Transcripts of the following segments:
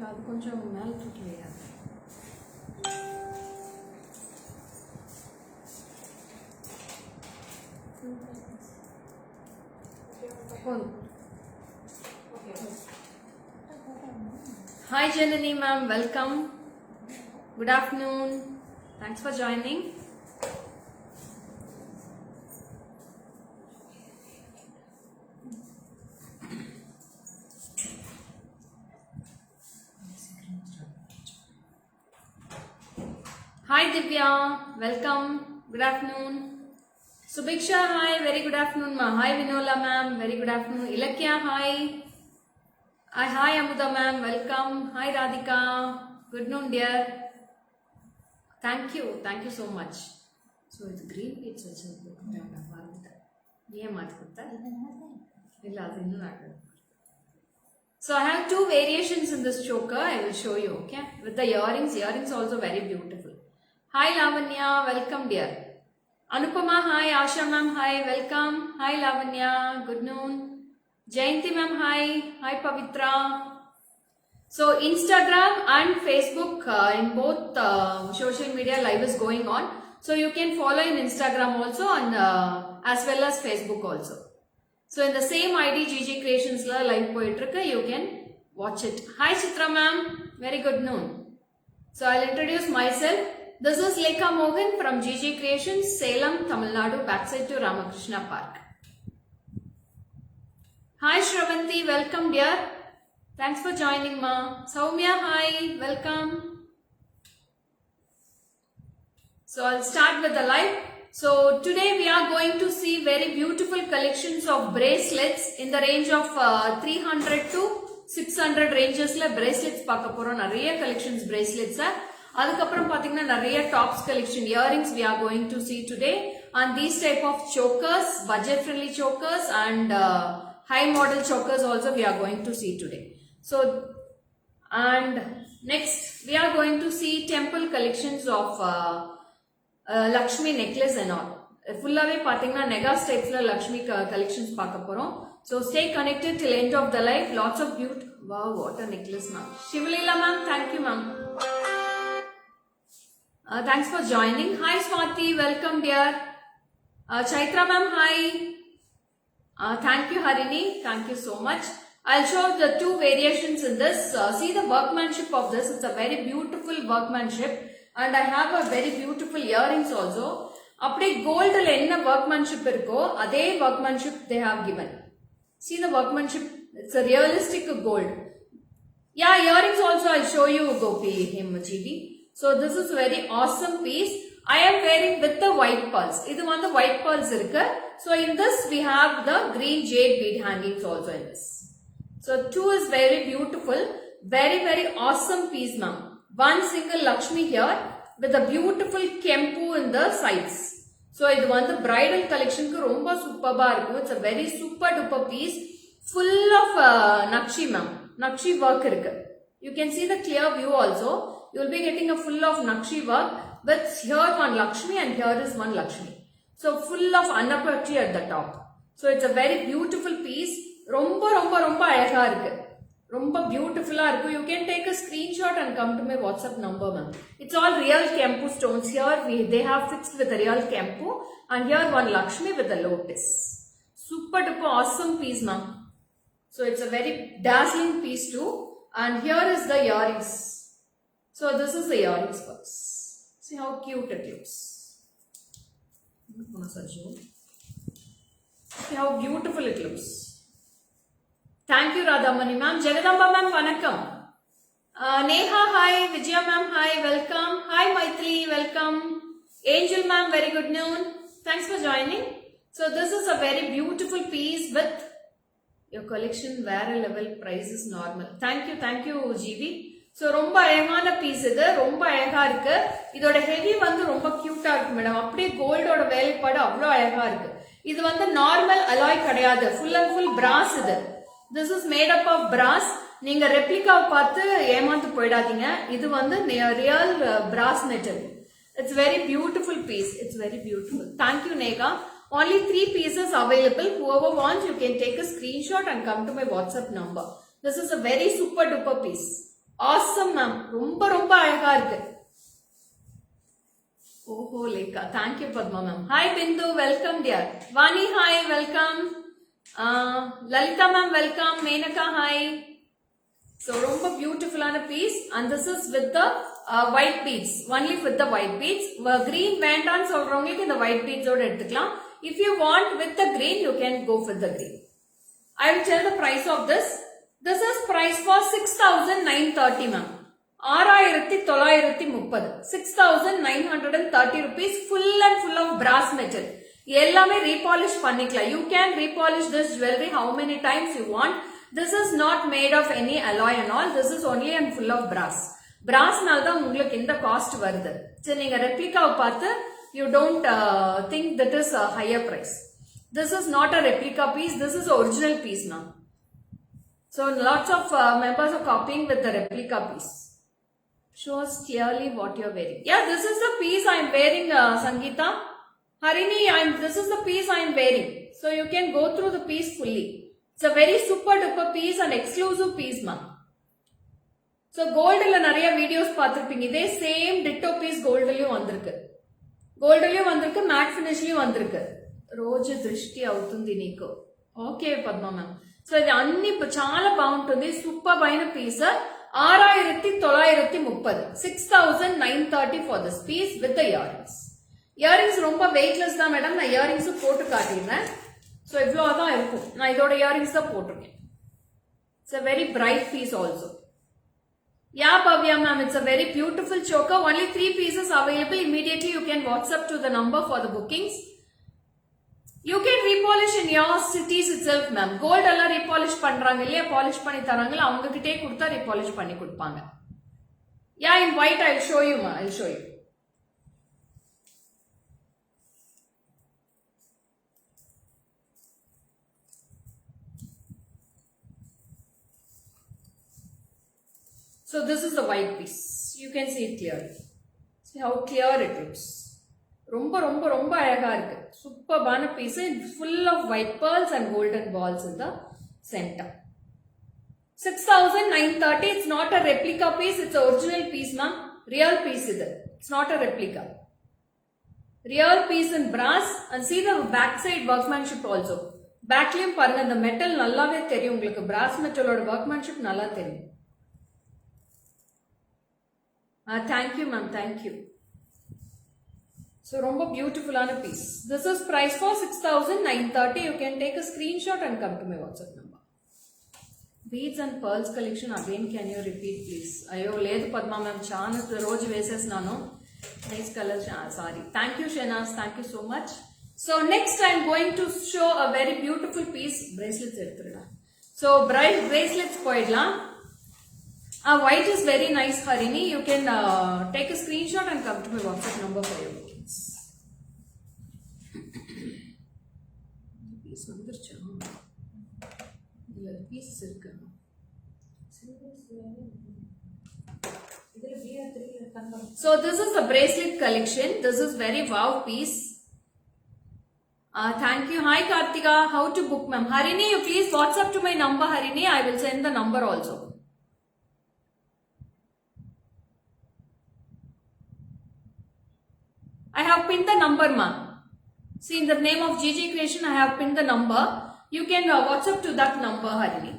அது கொஞ்சம் மேலே தூக்கி வையாது. Hi Janani ma'am, welcome. Good afternoon. Thanks for joining. Hi Divya, welcome. Good afternoon. Subiksha, hi, very good afternoon ma. Hi Vinola ma'am, very good afternoon. Ilakya, hi. Hi Amuda ma'am, welcome. Hi Radhika, good noon dear. Thank you so much. So it's green peach So I have two variations in this choker. I will show you, okay? With the earrings. Earrings also very beautiful. Hi Lavanya, welcome dear. Anupama, hi. Asha ma'am, hi. Welcome. Hi Lavanya, good noon. Jayanti ma'am, hi. Hi Pavitra. So Instagram and Facebook in both social media live is going on. So you can follow in Instagram also and as well as Facebook also. So in the same ID GG Creations la live poitrukku, you can watch it. Hi Chitra ma'am, very good noon. So I'll introduce myself. This is Lekha Mohan from GG Creations, Salem, Tamil Nadu, backside to Ramakrishna Park. Hi Shravanti, welcome dear. Thanks for joining ma. Soumya, hi, welcome. So I'll start with the live. So today we are going to see very beautiful collections of bracelets in the range of 300 to 600 ranges la bracelets paaka porom. Nariya collections bracelets adukapram pathina nariya tops collection earrings we are going to see today, and these type of chokers, budget friendly chokers and high model chokers also we are going to see today. So and next we are going to see temple collections of Lakshmi necklace and all. Full away pathina Negas types la Lakshmi collections paaka porom. So stay connected till end of the live. Lots of beauty. Wow, what a necklace ma'am. Shivalila ma'am, thank you ma'am. Thanks for joining. Hi Swati, welcome dear. Chaitra ma'am, hi. Thank you Harini, thank you so much. I'll show the two variations in this. See the workmanship of this. It's a very beautiful workmanship. And I have a very beautiful earrings also. Appadi gold la enna workmanship irko, adhe workmanship they have given. See the workmanship. It's a realistic gold. Yeah, earrings also I'll show you Gopi him GB. So this is a very awesome piece. I am wearing with the white pearls. Idu the white pearls irukku. So in this we have the green jade bead hangings also in this. So two is very beautiful. Very awesome piece ma'am. One single Lakshmi here with a beautiful kempu in the sides. So idu the bridal collection ku romba superba irukku. It's a very super duper piece full of nakshi ma'am. Nakshi work irukku. You can see the clear view also. You will be getting a full of nakshi work with here one Lakshmi and here is one Lakshmi. So full of Annapakshi at the top. So it's a very beautiful piece. Romba அழகா இருக்கு. Romba beautiful irukku. You can take a screenshot and come to my WhatsApp number ma'am. It's all real Kempu stones. Here they have fixed with a real Kempu and here one Lakshmi with a lotus. Super duper awesome piece ma'am. So it's a very dazzling piece too. And here is the earrings. So this is the earrings first. See how cute it looks. See how beautiful it looks. Thank you Radhamani ma'am. Jagadamba ma'am, vanakkam. Neha, hi. Vijaya ma'am, hi. Welcome. Hi Maitri, welcome. Angel ma'am, very good noon. Thanks for joining. So this is a very beautiful piece with your collection where a level price is normal. Thank you GB. So romba அழகான piece இது. ரொம்ப அழகா இருக்கு. இதோட heavy ரொம்ப cute-ஆ இருக்கு madam. அப்படியே கோல்டோட வேலைப்பாடு அவ்வளோ அழகா இருக்கு. இது நார்மல் அலாய் கிடையாது. Full and full brass இது. This is made up of brass. நீங்க replica பார்த்து ஏமாந்து போயிடாதீங்க. இது real brass metal. It's very beautiful piece. It's very beautiful. Thank you Nega. Only 3 pieces available. Whoever wants, you can take a screenshot and come to my WhatsApp number. This is a very super duper piece. awesome ma'am. ரொம்ப ரொம்ப அழகா இருக்கு. ஓஹோ லேக்கா, thank you Padma ma'am. Hi Bindu, welcome dear. Vani hi, welcome. Lalita ma'am, welcome. Menaka hi. So ரொம்ப பியூட்டிஃபுல்லான piece, and this is with the white beads, only with the white beads. Green வேண்டான்னு சொல்றவங்களுக்கு இந்த white beads ஓட எடுத்துக்கலாம். If you want with the green, you can go with the green. I will tell the price of this. This is price for 6,930 ma'am. 6,930. 6,930 rupees, full and full of brass metal. எல்லாமே repolish பண்ணிக்கலாம். You can repolish this jewelry how many times you want. This is not made of any alloy and all. This is only and full of brass. Brass நால்தான் உங்களுக்கு இந்த cost வருது. சரி, நீங்க ரெப்ளிகாவை பார்த்து you don't think that is a higher price. This is not a replica piece. This is original piece now. So lots of members are copying with the replica piece. Shows clearly what you are wearing. Yeah, this is the piece I am wearing, Sangeeta. Harini, this is the piece I am wearing. So you can go through the piece fully. It's a very super duper piece and exclusive piece, ma'am. So gold la nariya videos paathirpinga. Idhe same ditto piece gold liyum vandirukku. Gold liyum vandirukku, matte finish liyum vandirukku. Roju drishti avutundi neeku. Okay Padma ma'am. So ఇది అన్ని చాలా బాగుంటుంది, super అయిన piece. 6,930. 6,930 for this piece with the earrings. Earrings ரொம்ப weightless தான் madam. நான் earrings போட்டு காட்டிடுறேன். So இவ்வளவுதான் இருக்கும். நான் இதோட earrings தான் போட்டிருக்கேன். It's a very bright piece also. Yeah Bhavya ma'am, it's a very beautiful choker. Only 3 pieces available. Immediately you can WhatsApp to the number for the bookings. You can repolish in your cities itself ma'am. Gold எல்லாம் repolish பண்றாங்க இல்லையா, polish பண்ணி தராங்கல, அவங்க கிட்டே கொடுத்தா repolish பண்ணி கொடுப்பாங்க. Yeah, in white I'll show you ma'am. I'll show you. So this is the white piece. You can see it clearly. See how clear it looks. ரொம்ப ரொம்ப ரொம்ப அழகா இருக்கு. சூப்பர்பான piece, full of white pearls and golden balls in the center. 6,930. It's not a replica piece. It's an original piece ma'am. Real piece இது. It's not a replica. Real piece in brass, and see the backside workmanship also. Backலயும் பாருங்க, the metal நல்லாவே தெரியும் உங்களுக்கு. brass metalோட workmanship நல்லா தெரியும். Thank you ma'am, thank you. So ரொம்ப பியூட்டிஃபுல்லான piece. This is price for 6,930. You can take a screenshot and come to my WhatsApp number. Beads and pearls collection again, can you repeat please? Ayo లేదు Padma ma'am, చాలా రోజు వేసేసినాను. Nice color, sorry. Thank you Shenaz, thank you so much. So next I am going to show a very beautiful piece. Bracelets எடுத்துடா. So bracelets போயிடலாம். White is very nice Harini. You can take a screenshot and come to my WhatsApp number for your bookings. Piece வந்துருச்சு. இல்ல piece இருக்கு. So this is the bracelet collection. This is very wow piece. Thank you. Hi Kartika. How to book ma'am? Harini, you please WhatsApp to my number Harini. I will send the number also. I have pinned the number ma'am. See, in the name of GG Creation, I have pinned the number. You can WhatsApp to that number, Harini.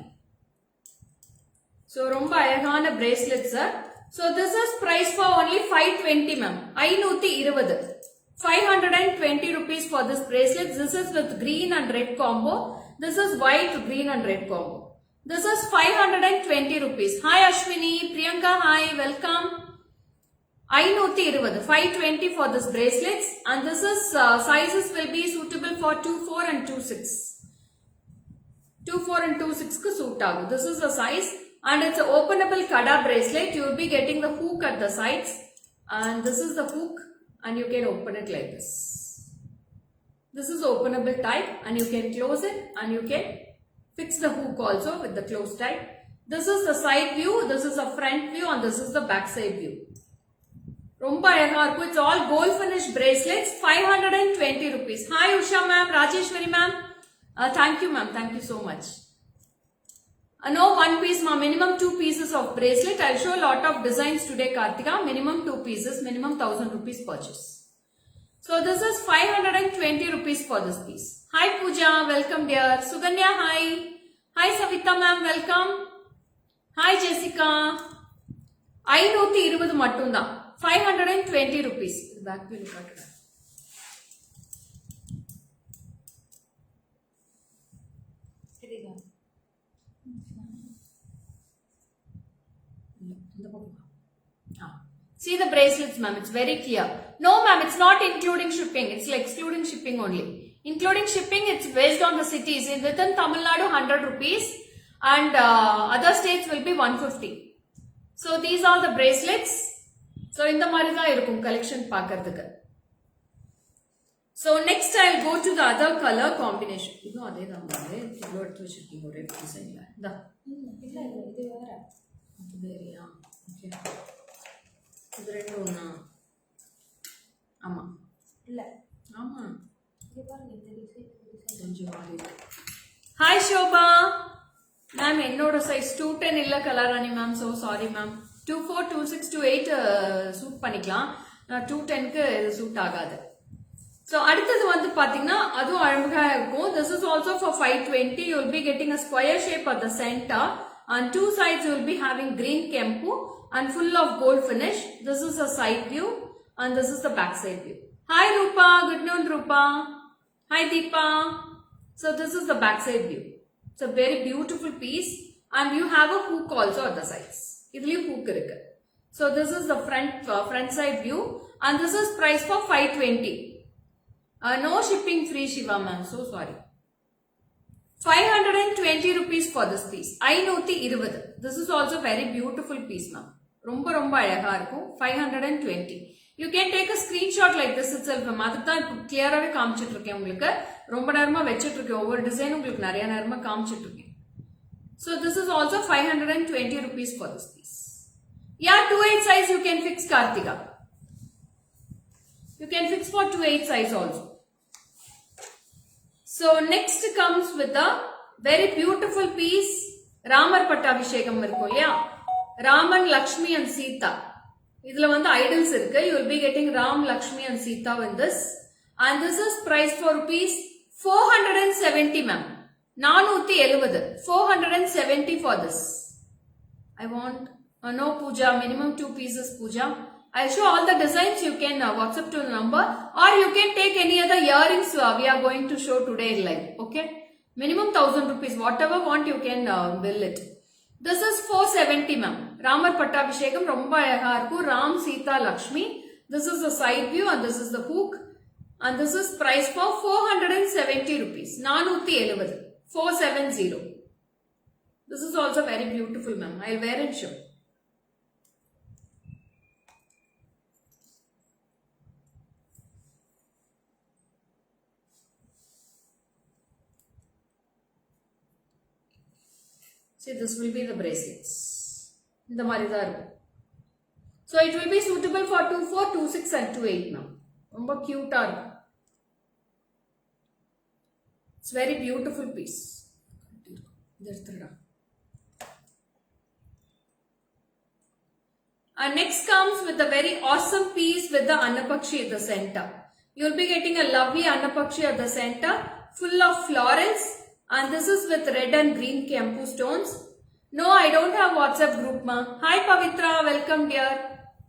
So, romba ayagana bracelets, sir. So, this is price for only 520 ma'am. 520. 520 rupees for this bracelet. This is with green and red combo. This is white, green and red combo. This is 520 rupees. Hi Ashwini, Priyanka, hi, welcome. 520, 520 for this bracelets, and this is sizes will be suitable for 24 and 26. 24 and 26 ku suit agu. This is the size, and it's an openable kada bracelet. You will be getting the hook at the sides, and this is the hook, and you can open it like this. This is openable type, and you can close it, and you can fix the hook also with the close type. This is the side view, this is the front view, and this is the back side view. Romba ayaga irukku. It's all gold finish bracelets. 520 rupees. Hi Usha ma'am, Rajeshwari ma'am. Thank you ma'am. Thank you so much. No one piece ma, minimum 2 pieces of bracelet. I'll show a lot of designs today, Kartika. Minimum 2 pieces, minimum 1000 rupees purchase. So this is 520 rupees for this piece. Hi Pooja, welcome dear. Suganya, hi. Hi Savita ma'am, welcome. Hi Jessica. 520 mattumda. 520 rupees. Back view kattira. See the bracelets, ma'am. It's very clear. No, ma'am. It's not including shipping. It's like excluding shipping only. Including shipping, it's based on the cities. Within Tamil Nadu, 100 rupees, and other states will be 150. So these are the bracelets. So in the marida irukum collection paakradhukku. So next I'll go to the other color combination. Idu adhe da mare idlo eduthu vechirukkinga ore design la. Da. Illa idu vera. Adu veriya. Okay. இது ரெண்டு ஒண்ணா ஆமா இல்ல ஆமா இது பாருங்க இந்த design கொஞ்சம் வாலி ஹாய் ஷோபா மேம் என்னோட சைஸ் 210 இல்ல Kalarani ma'am so sorry ma'am 24 26 28 suit பண்ணிக்கலாம் 210 க்கு இது சூட் ஆகாது சோ அடுத்து வந்து பாத்தீங்கன்னா அதுவும் அழகா இருக்கும் this is also for 520 you will be getting a square shape at the center and two sides you will be having green kempu and full of gold finish. This is a side view and this is the back side view. Hi Rupa, good noon Rupa. Hi Deepa. So this is the back side view. It's a very beautiful piece and you have a hook also at the sides. Idliyu hook irukku. So this is the front side view and this is price for 520. No shipping free Shiva ma'am, so sorry. 520 rupees for this piece. 520. This is also very beautiful piece ma'am. ரொம்ப ரொம்ப அழகா இருக்கும் 520 you can take a screenshot like this itself ma'am அதுக்கு தான் இப்போ கிளியராவே காமிச்சிட்டு இருக்கேன் உங்களுக்கு ரொம்ப நேரமா வெச்சிட்டு இருக்கேன் ஒவ்வொரு டிசைன் உங்களுக்கு நிறைய நேரமா காமிச்சிட்டு இருக்கேன் so this is also 520 rupees for this piece yeah 28 size you can fix Kartika you can fix for 28 size also so next comes with a very beautiful piece Ramar Pattabhishekam இருக்கும் இல்லையா Raman, Lakshmi and Sita. இதுல வந்து idols இருக்கு. You will be getting Ram, Lakshmi and Sita in this. And this is priced for rupees 470 ma'am. 470. 470 for this. I want no puja, minimum 2 pieces puja. I'll show all the designs. You can WhatsApp to the number or you can take any other earrings we are going to show today live. Okay. Minimum 1000 rupees. Whatever want you can bill it. This is 470 ma'am. Ramar Pattabhishekam romba alaga irukku Ram Sita Lakshmi. This is the side view and this is the hook and this is price for 470 rupees. 470. 470. This is also very beautiful ma'am. I'll wear it show. See, this will be the bracelets. இந்த மாதிரி தான் இருக்கும். So it will be suitable for 24, 26 and 28 now. ரொம்ப cute-ஆ இருக்கும். It's very beautiful piece. And next comes with a very awesome piece with the Annapakshi at the center. You will be getting a lovely Annapakshi at the center, full of florals. And this is with red and green Kempu stones. No, I don't have WhatsApp group ma. Hi Pavitra, welcome dear.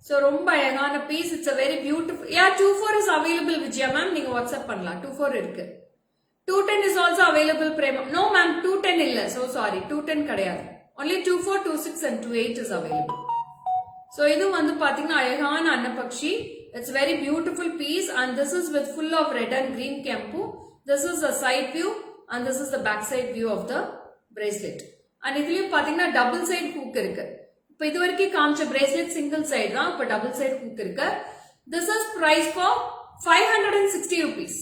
So romba alagana piece. It's a very beautiful. Yeah, 24 is available Vijaya ma'am. Neenga WhatsApp pannalam. 24 irukku. 210 is also available Prema. No ma'am, 210 illa. So sorry, 210 kadayadu. Only 24, 26 and 28 is available. So idu vandu pathina alagana Annapakshi. It's very beautiful piece and this is with full of red and green Kempu. This is the side view. And this is the back side view of the bracelet. And இதுலயும் பாத்தீங்கன்னா double side hook இருக்கு. இப்போ இதுவரைக்கும் காமிச்ச bracelet single side தான். இப்போ double side hook இருக்கு. This is price for 560 rupees.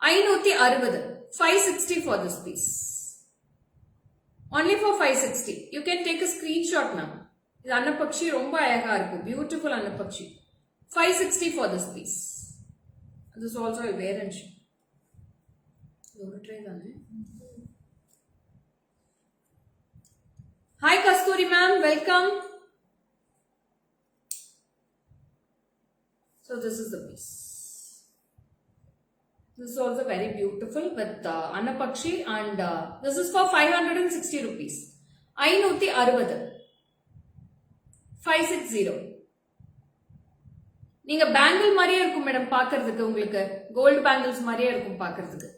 560. 560 for this piece. Only for 560. You can take a screenshot now. இது Annapakshi ரொம்ப அழகா இருக்கு. Beautiful Annapakshi. 560 for this piece. This is also a wear and show. ஒரு try தானே Hi Kasturi ma'am, welcome. So this is the piece. This is also very beautiful with Anapakshi and this is for 560 rupees. 560. 560. நீங்க bangle மாதிரியே இருக்கும் madam பாக்குறதுக்கு, உங்களுக்கு gold bangles மாதிரியே இருக்கும் பாக்குறதுக்கு.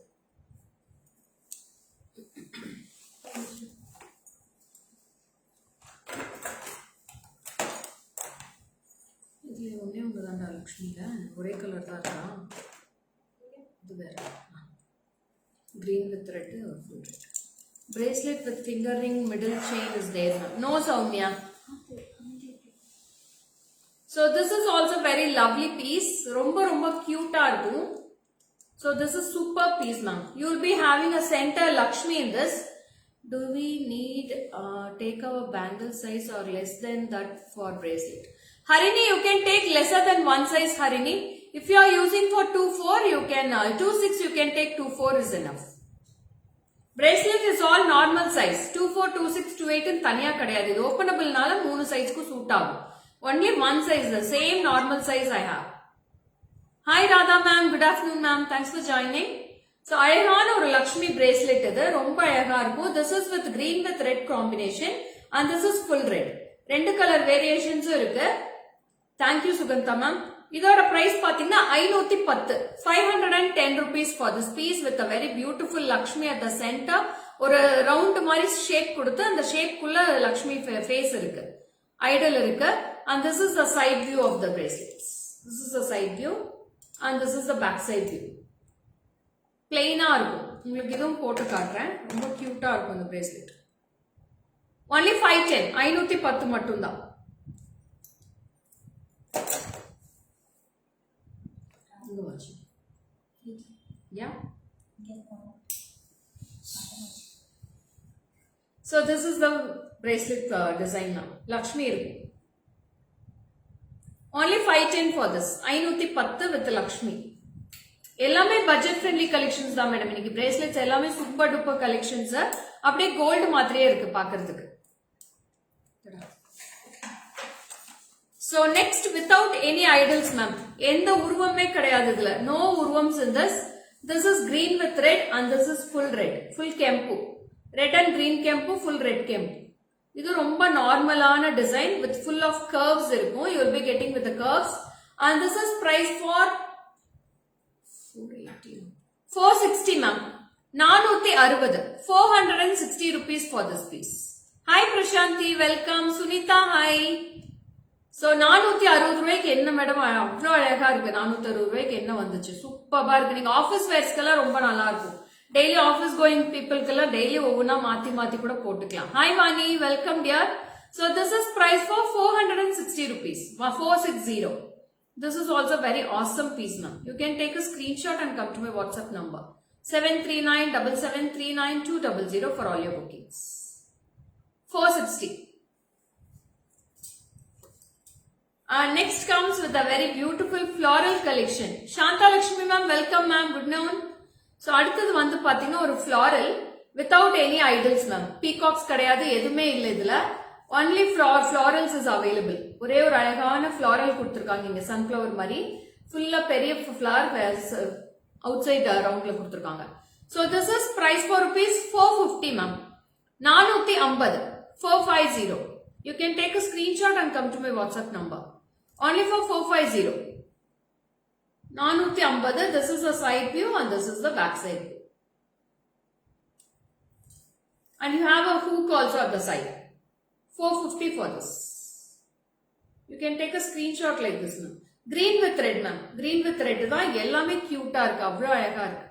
இதுல ஒண்ணே ஒண்ணுதான்டா லட்சுமில, ஒரே கலர் தான் இருக்கா. இது வேற green with red or full red. Bracelet with finger ring, middle chain is there. No Soumya. So this is also very lovely piece. Romba romba cute இருக்கும். So this is super piece ma'am. You will be having a center Lakshmi in this. Do we need take our bangle size or less than that for bracelet? Harini, you can take lesser than one size Harini. If you are using for 2-4, you can 2-6 you can take 2-4 is enough. Bracelet is all normal size. 2-4, 2-6, 2-8 ன்னு தனியா கிடையாது. இது openable நால 3 sizeக்கு suit ஆகும். Only one size, the same normal size I have. Hi Radha ma'am, good afternoon ma'am. Thanks for joining. So அழகான ஒரு Lakshmi bracelet இது, ரொம்ப அழகா இருக்கும். This is with green with red combination and this is full red. ரெண்டு colour வேரியேஷன்ஸும் இருக்கு. Thank you Sugantha ma'am. இதோட price பாத்தீங்கன்னா 510. 510 rupees for this piece with a very beautiful Lakshmi at the center. ஒரு round மாதிரி shape கொடுத்து அந்த ஷேப்க்குள்ள Lakshmi face இருக்கு, Idol இருக்கு. And this is the side view of the bracelets. This is the side view and this is the back side view. Plain-ஆ இருக்கும். உங்களுக்கு இதுவும் போட்டு காட்டுறேன். ரொம்ப கியூட்டா இருக்கும் இந்த bracelet. Only 510. 510 மட்டும்தான். Yeah. So this is the bracelet design now. Lakshmi irukku. Only 510 for this. 510 with Lakshmi. எல்லாமே பட்ஜெட் ஃப்ரெண்ட்லி கலெக்ஷன்ஸ் தான் மேடம். இன்னைக்கு பிரேஸ்லெட்ஸ் எல்லாமே சூப்பர் டூப்பர் கலெக்ஷன்ஸ். அப்படியே கோல்டு மாதிரியே இருக்கு பாக்குறதுக்கு. So next, without any idols ma'am. எந்த உருவமே கிடையாது இதுல. No உருவம்ஸ் in this. This is green with red and this is full red. Full kempu. Red and green kempu, full red kempu. இது ரொம்ப நார்மலான design with full of curves இருக்கும். You will be getting with the curves. And this is price for 460 ma'am. 460. 460 rupees for this piece. Hi Prashanti, welcome. Sunita, hi. So 460 ரூபாய்க்கு என்ன madam அவ்வளோ அழகா இருக்கு. 460 ரூபாய்க்கு என்ன வந்துச்சு, சூப்பரா இருக்கு. நீங்க ஆபீஸ் வேர்ஸ்க்கெல்லாம் ரொம்ப நல்லா இருக்கும். டெய்லி ஆபீஸ் கோயிங் பீப்புள்க்கெல்லாம் டெய்லி ஒவ்வொன்றா மாத்தி மாத்தி கூட போட்டுக்கலாம். Hi Vani, welcome dear. So this is price for 460 rupees. 460. This is also very awesome piece now. You can take a screenshot and come to my WhatsApp number 7397739 for all your bookings. 460. Next comes with a very beautiful floral collection. Shanta Lakshmi ma'am, welcome ma'am, good noon. So அடுத்தது வந்து பாத்தீங்கன்னா ஒரு floral without any idols ma'am. Peacocks கிடையாது, எதுவுமே இல்ல இதுல. Only florals is available. ஒரே ஒரு அழகான floral கொடுத்திருக்காங்க இங்க, sunflower மாதிரி ஃபுல்லா பெரிய flower outside roundல கொடுத்திருக்காங்க. So this is price for rupees 450 ma'am. 450. 450. You can take a screenshot and come to my WhatsApp number. Only for 450. 450. This is the side view and this is the back side view. And you have a hook also at the side. 450 for this. You can take a screenshot like this ma'am. Green with red ma'am. Green with red தான் எல்லாமே cute-ஆ இருக்கு, அவ்வளோ அழகா இருக்கு.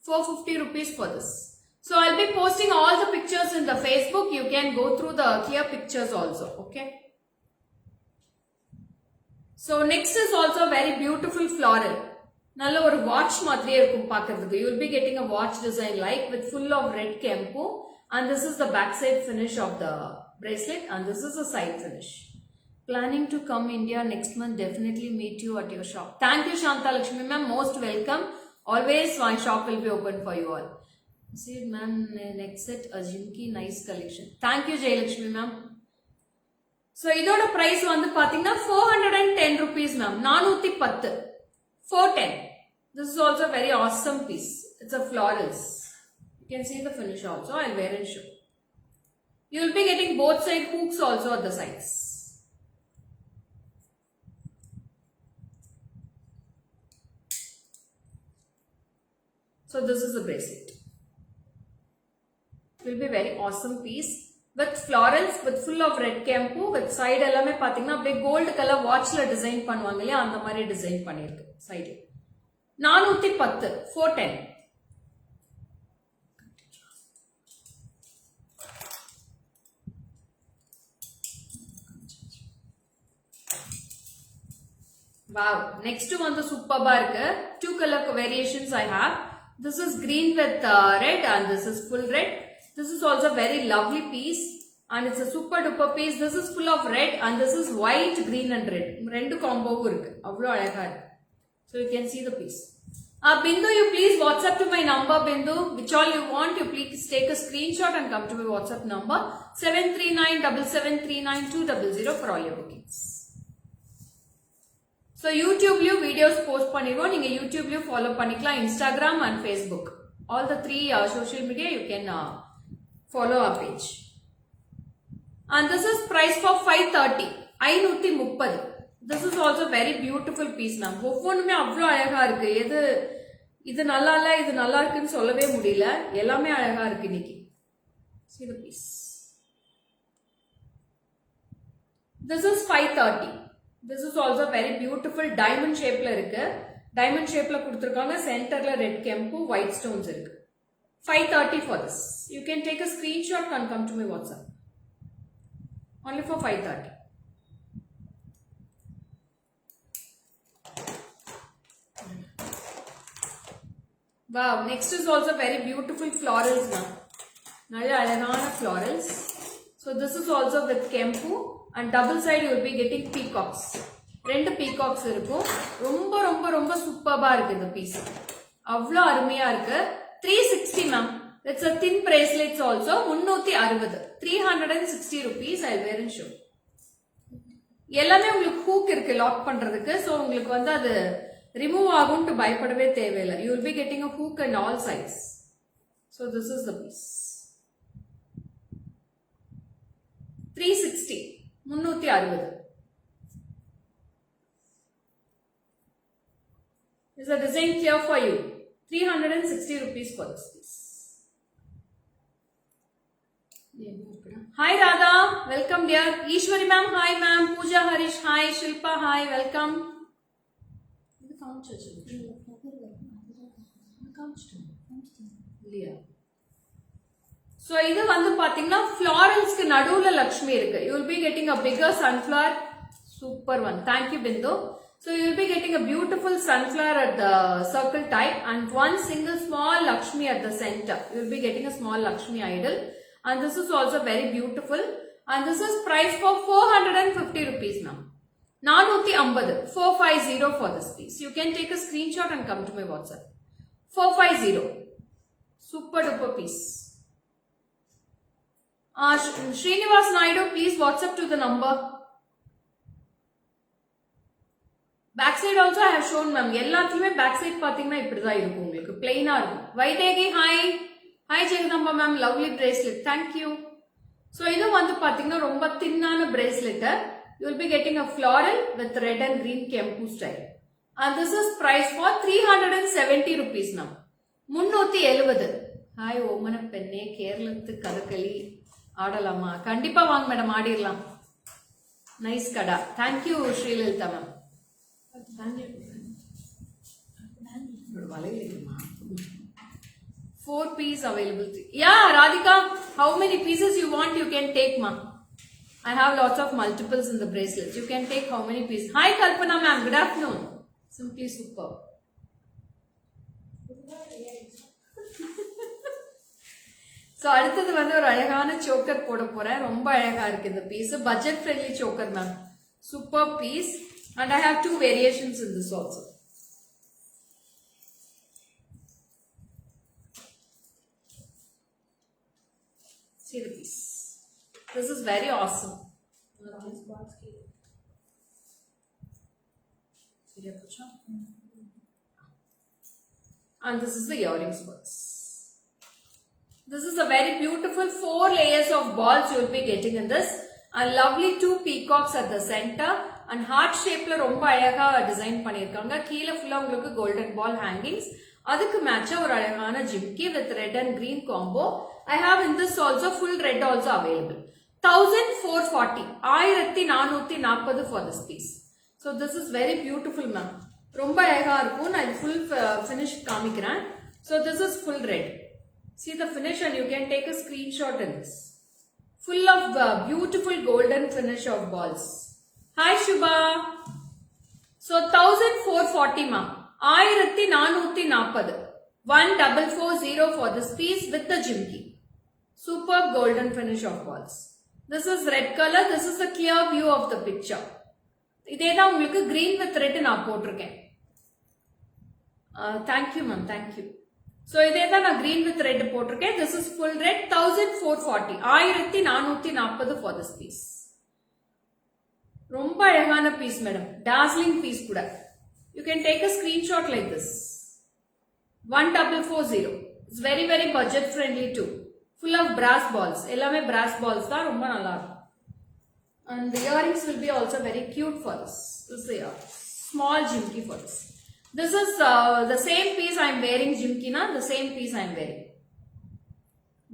450 rupees for this. So I'll be posting all the pictures in the Facebook. You can go through the clear pictures also. Okay. So next is also very beautiful floral. நல்ல ஒரு watch மாதிரியே இருக்கும் பார்க்கிறதுக்கு. You will be getting a watch design like with full of red kempu. And this is the back side finish of the bracelet and this is the side finish. Planning to come India next month, definitely meet you at your shop. Thank you Shanta Lakshmi ma'am, most welcome. Always my shop will be open for you all. See ma'am, next set Ajimki nice collection. Thank you Jayalakshmi ma'am. So idoda price vandu pathina 410 rupees ma'am. 410. 410. This is also a very awesome piece. It's a florals. You can see the finish also. I'll wear and show. You will be getting both side hooks also at the sides. So this is the bracelet. It will be very awesome piece with florals, with full of red kempu, with side ellame pathina apdi gold color watch la design பண்ணுவாங்க இல்லையா அந்த மாதிரி design பண்ணிருக்கு side. 410 410. Wow, next one the superb இருக்கு. Two color variations I have. This is green with red and this is full red. This is also a very lovely piece and it's a super duper piece. This is full of red and this is white, green and red. Rendu combo irukku. Avlo alaga irukku. So you can see the piece. Bindu, you please WhatsApp to my number, Bindu. Which all you want, you please take a screenshot and come to my WhatsApp number 7397739 for all your bookings. So YouTube liyu videos post பண்ணிடுவோம். நீங்க YouTube liyu follow பண்ணிக்கலாம், Instagram and Facebook. All the three social media you can follow our page. And this is price for 530. 530. This is also very beautiful piece ma'am. ஒவ்வொண்ணுமே அவ்வளோ அழகா இருக்கு. இது நல்லா இல்ல இது நல்லா இருக்குன்னு சொல்லவே முடியல. எல்லாமே அழகா இருக்கு இன்னைக்கு. See the piece. This is 530. This is also very beautiful diamond shape la irukku. Diamond shape la kuduthirukanga, center la red kempu, white stones irukku. 530 for this. You can take a screenshot and come to my WhatsApp. Only for 530. Wow, next is also very beautiful florals now. Nalla alagana florals. So this is also with kempu. And double side you will be getting peacocks. ரெண்டு peacocks இருக்கும். ரொம்ப ரொம்ப ரொம்ப சூப்பர்பா இருக்கு இந்த piece. அவ்வளோ அருமையா இருக்கு. 360 ma'am. It's a thin bracelets also. 360. 360 rupees. I'll wear and show. எல்லாமே உங்களுக்கு hook இருக்கு lock பண்றதுக்கு. So உங்களுக்கு வந்து அது remove ஆகும்னு பயப்படவே தேவையில்லை. You will be getting a hook in all sides. So this is the piece. 360. 360. Is the design clear for you? 360 rupees for this piece. Hi Radha, welcome dear. Ishwari ma'am, hi ma'am. Pooja Harish, hi. Shilpa, hi, welcome. So இது வந்து பாத்தீங்கன்னா floralsக்கு நடுவுல லக்ஷ்மி இருக்கு. You will be getting a bigger sunflower. Super one. Thank you Bindu. So you will be getting a beautiful sunflower at the circle type and one single small Lakshmi at the center. You will be getting a small Lakshmi idol and this is also very beautiful and this is priced for 450 rupees now. 450. 450 for this piece. You can take a screenshot and come to my WhatsApp. 450. Super duper piece. Srinivas Naidu, please WhatsApp to the number. Back side also I have shown ma'am. எல்லாத்துலயுமே back side பாத்தீங்கன்னா இப்படிதான் இருக்கும் உங்களுக்கு. Plain-ஆ இருக்கும். Vaidegi, hi. Hi Jagdamba ma'am. Lovely bracelet. Thank you. So இது வந்து பாத்தீங்கன்னா ரொம்ப thin-ஆன bracelet. You will be getting a floral with red and green kempu style. And this is priced for 370 rupees now. 370. Hi ஓமன பெண்ணே கேரளத்து கதகளி ஆடலாமா? கண்டிப்பா வாங்க madam, ஆடிரலாம். Nice kara. Thank you Sri Lalitha ma'am. 4 piece available. Yeah, Radhika, how many pieces you want you can take ma. I have lots of multiples in the bracelets. You can take how many pieces. Hi Kalpana ma'am, good afternoon. Simply super. So அடுத்தது வந்து ஒரு அழகான choker போட போறேன். ரொம்ப அழகா இருக்கு இந்த piece. Budget friendly choker ma'am. Super piece. And I have 2 variations in this also. See the piece. This is very awesome. And this is the earrings box. This is a very beautiful 4 layers of balls you will be getting in this. And lovely 2 peacocks at the center. And heart shape la romba alaga design பண்ணிருக்காங்க. கீழ ஃபுல்லா உங்களுக்கு golden ball hangings. அதுக்கு மேட்சா ஒரு அழகான jhumki with red and green combo. I have in this also full red also available. 1440 1440 for this piece. So this is very beautiful ma'am. ரொம்ப அழகா இருக்கும். நான் இது full finish காமிக்கிறேன். So this is full red. See the finish and you can take a screenshot in this. Full of beautiful golden finish of balls. Hi Shubha. So 1440 ma'am. 1440. 1440 for this piece with the jimki. Superb golden finish of balls. This is red color. This is a clear view of the picture. இதேதான் உங்களுக்கு green with red நான் போட்டிருக்கேன். Thank you ma'am. Thank you. So இதேதான் நான் green with red போட்டிருக்கேன். This is full red 1440. 1440 for this piece. ரொம்ப அழகான piece madam. Dazzling piece கூட. You can take a screenshot like this. 1440. It's very very budget friendly too. Full of brass balls. எல்லாமே brass balls தான் ரொம்ப நல்லா இருக்கும். And the earrings will be also very cute for this. This is a small jimki for this. This is the same piece I am wearing jimki na. The same piece I am wearing.